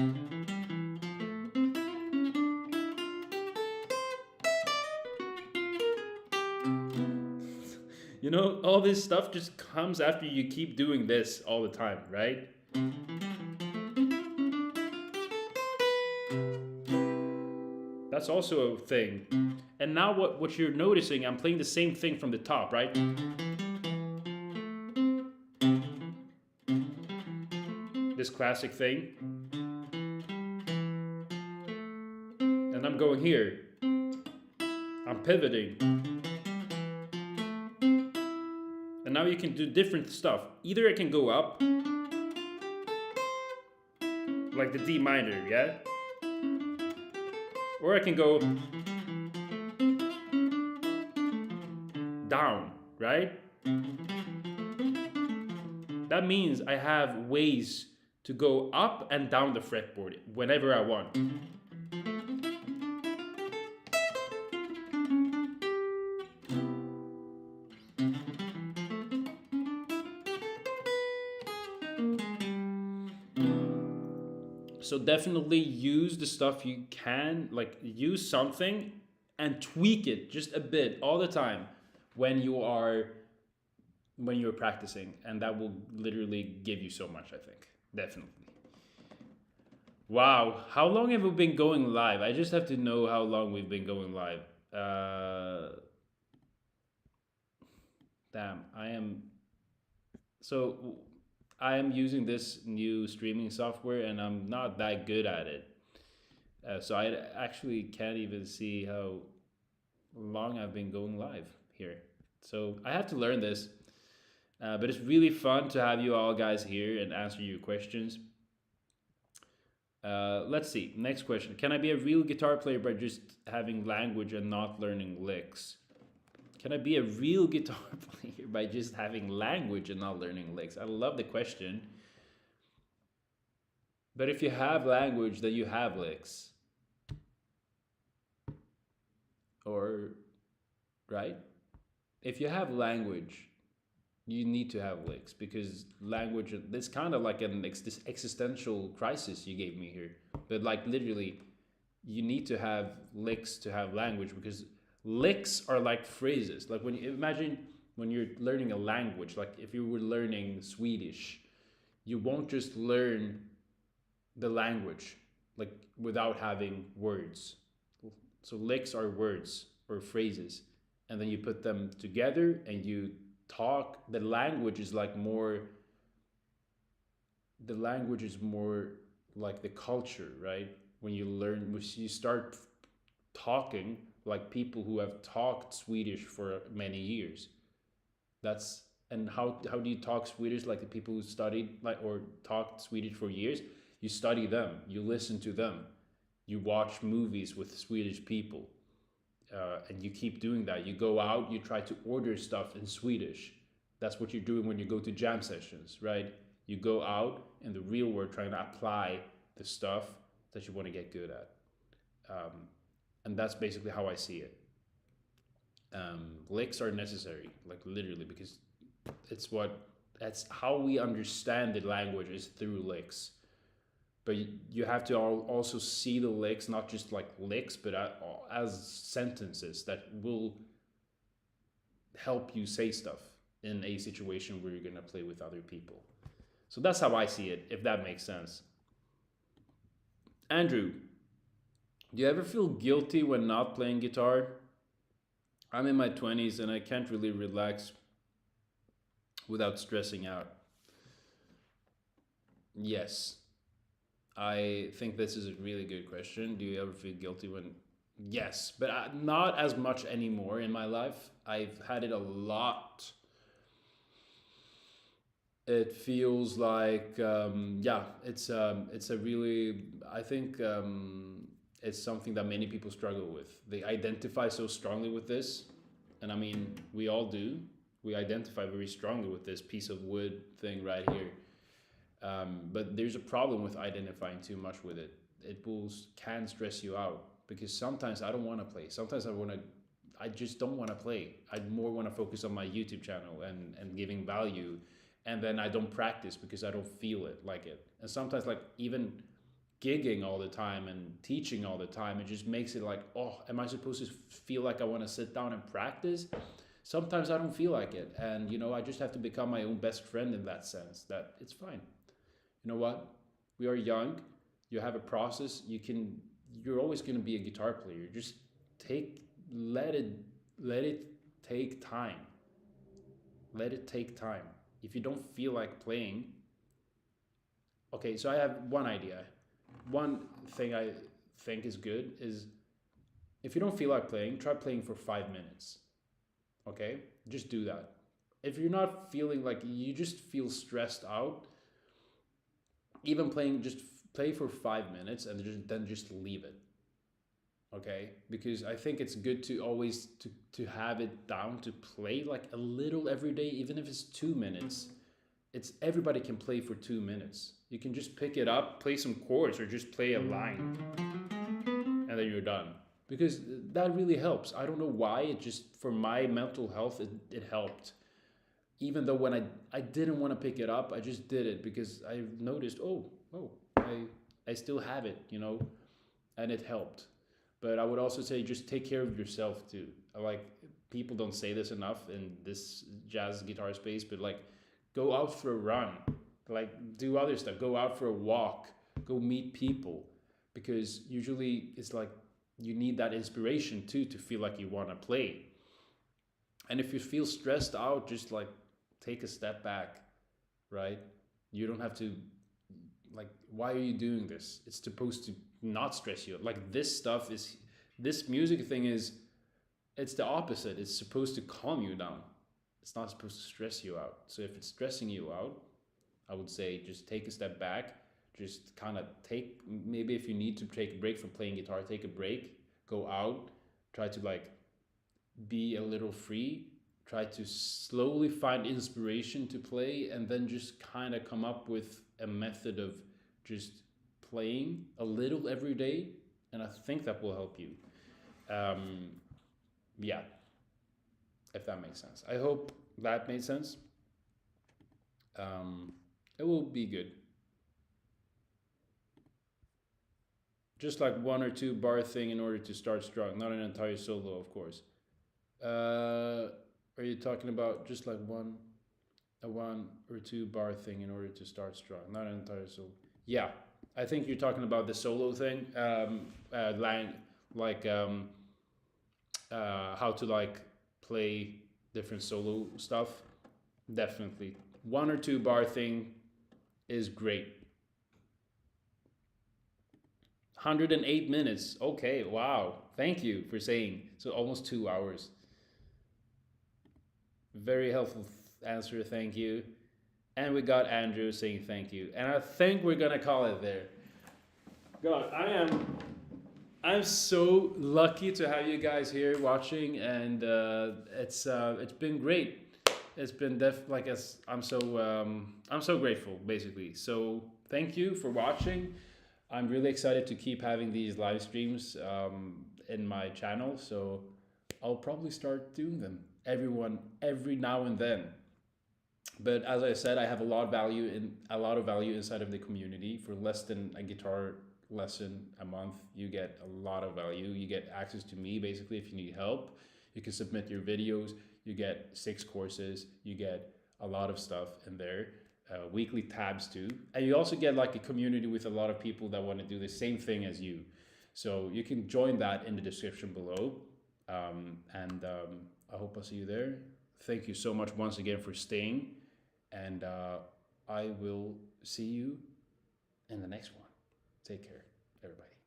All this stuff just comes after you keep doing this all the time, right? That's also a thing. And now what you're noticing, I'm playing the same thing from the top, right? This classic thing. And I'm going here. I'm pivoting. And now you can do different stuff. Either I can go up, like the D minor, yeah? Or I can go down, right? That means I have ways to go up and down the fretboard whenever I want. So definitely use the stuff you can, like use something and tweak it just a bit all the time when you are when you're practicing, and that will literally give you so much, I think. Definitely. Wow, how long have we been going live? I just have to know how long we've been going live. Damn, so I am using this new streaming software and I'm not that good at it. So I actually can't even see how long I've been going live here. So I have to learn this. But it's really fun to have you all guys here and answer your questions. Let's see. Next question. Can I be a real guitar player by just having language and not learning licks? Can I be a real guitar player by just having language and not learning licks? I love the question. But if you have language, then you have licks. Or, right? If you have language, you need to have licks, because language, it's kind of like an existential crisis you gave me here. But like literally, you need to have licks to have language, because licks are like phrases. Like when you imagine when you're learning a language, like if you were learning Swedish, you won't just learn the language like without having words. So licks are words or phrases, and then you put them together and you talk. The language is like more. The language is more like the culture, right? When you start talking like people who have talked Swedish for many years. That's and how do you talk Swedish? Like the people who studied like or talked Swedish for years. You study them. You listen to them. You watch movies with Swedish people, and you keep doing that. You go out. You try to order stuff in Swedish. That's what you're doing when you go to jam sessions, right? You go out in the real world trying to apply the stuff that you want to get good at. And that's basically how I see it. Licks are necessary, like literally, because it's what that's how we understand the language is through licks. But you have to also see the licks, not just like licks, but as sentences that will help you say stuff in a situation where you're gonna play with other people. So that's how I see it, if that makes sense. Andrew, do you ever feel guilty when not playing guitar? I'm in my 20s and I can't really relax without stressing out. Yes. I think this is a really good question. Do you ever feel guilty when. Yes, but not as much anymore in my life. I've had it a lot. It feels like, yeah, it's a really, I think it's something that many people struggle with. They identify so strongly with this, and I mean, we all do. We identify very strongly with this piece of wood thing right here. But there's a problem with identifying too much with it. It can stress you out, because sometimes I don't want to play. Sometimes I just don't want to play. I more want to focus on my YouTube channel and giving value, and then I don't practice because I don't feel it like it. And sometimes like even gigging all the time and teaching all the time, it just makes it like, oh, am I supposed to feel like I want to sit down and practice? Sometimes I don't feel like it, and I just have to become my own best friend in that sense. That it's fine. You know what? We are young. You have a process. You're always going to be a guitar player. Just let it take time. Let it take time. If you don't feel like playing, okay, so I have one idea. One thing I think is good is, if you don't feel like playing, try playing for 5 minutes. Okay? Just do that. If you're not feeling like, you just feel stressed out, even playing, just play for 5 minutes and then just leave it. Okay, because I think it's good to always to have it down, to play like a little every day, even if it's 2 minutes. it's everybody can play for 2 minutes. You can just pick it up, play some chords, or just play a line, and then you're done. Because that really helps. I don't know why. It just for my mental health, it helped. Even though when I didn't want to pick it up, I just did it because I noticed, I still have it, and it helped. But I would also say just take care of yourself too. Like people don't say this enough in this jazz guitar space, but like go out for a run, like do other stuff, go out for a walk, go meet people, because usually it's like you need that inspiration too to feel like you want to play. And if you feel stressed out, just like take a step back, right? You don't have to, like, why are you doing this? It's supposed to not stress you. Like this stuff is, this music thing is, it's the opposite. It's supposed to calm you down. It's not supposed to stress you out. So if it's stressing you out, I would say just take a step back. Just kind of take, maybe if you need to take a break from playing guitar, take a break, go out, try to like be a little free, try to slowly find inspiration to play, and then just kind of come up with a method of just playing a little every day. And I think that will help you. Um, yeah, if that makes sense. I hope that made sense. Um, it will be good. Just like one or two bar thing in order to start strong, not an entire solo, of course. Are you talking about just like a one or two bar thing in order to start strong, not an entire solo? Yeah, I think you're talking about the solo thing, line like how to like play different solo stuff. Definitely, one or two bar thing is great. 108 minutes. Okay, wow. Thank you for saying. So almost 2 hours. Very helpful answer. Thank you. And we got Andrew saying thank you. And I think we're gonna call it there. God, I'm so lucky to have you guys here watching, and it's been great. It's been like as I'm so grateful basically. So thank you for watching. I'm really excited to keep having these live streams in my channel. So I'll probably start doing them every now and then. But as I said, I have a lot of value inside of the community. For less than a guitar lesson a month, you get a lot of value. You get access to me basically if you need help. You can submit your videos. You get 6 courses. You get a lot of stuff in there. Weekly tabs too, and you also get like a community with a lot of people that want to do the same thing as you. So you can join that in the description below. I hope I'll see you there. Thank you so much once again for staying, and I will see you in the next one. Take care, everybody.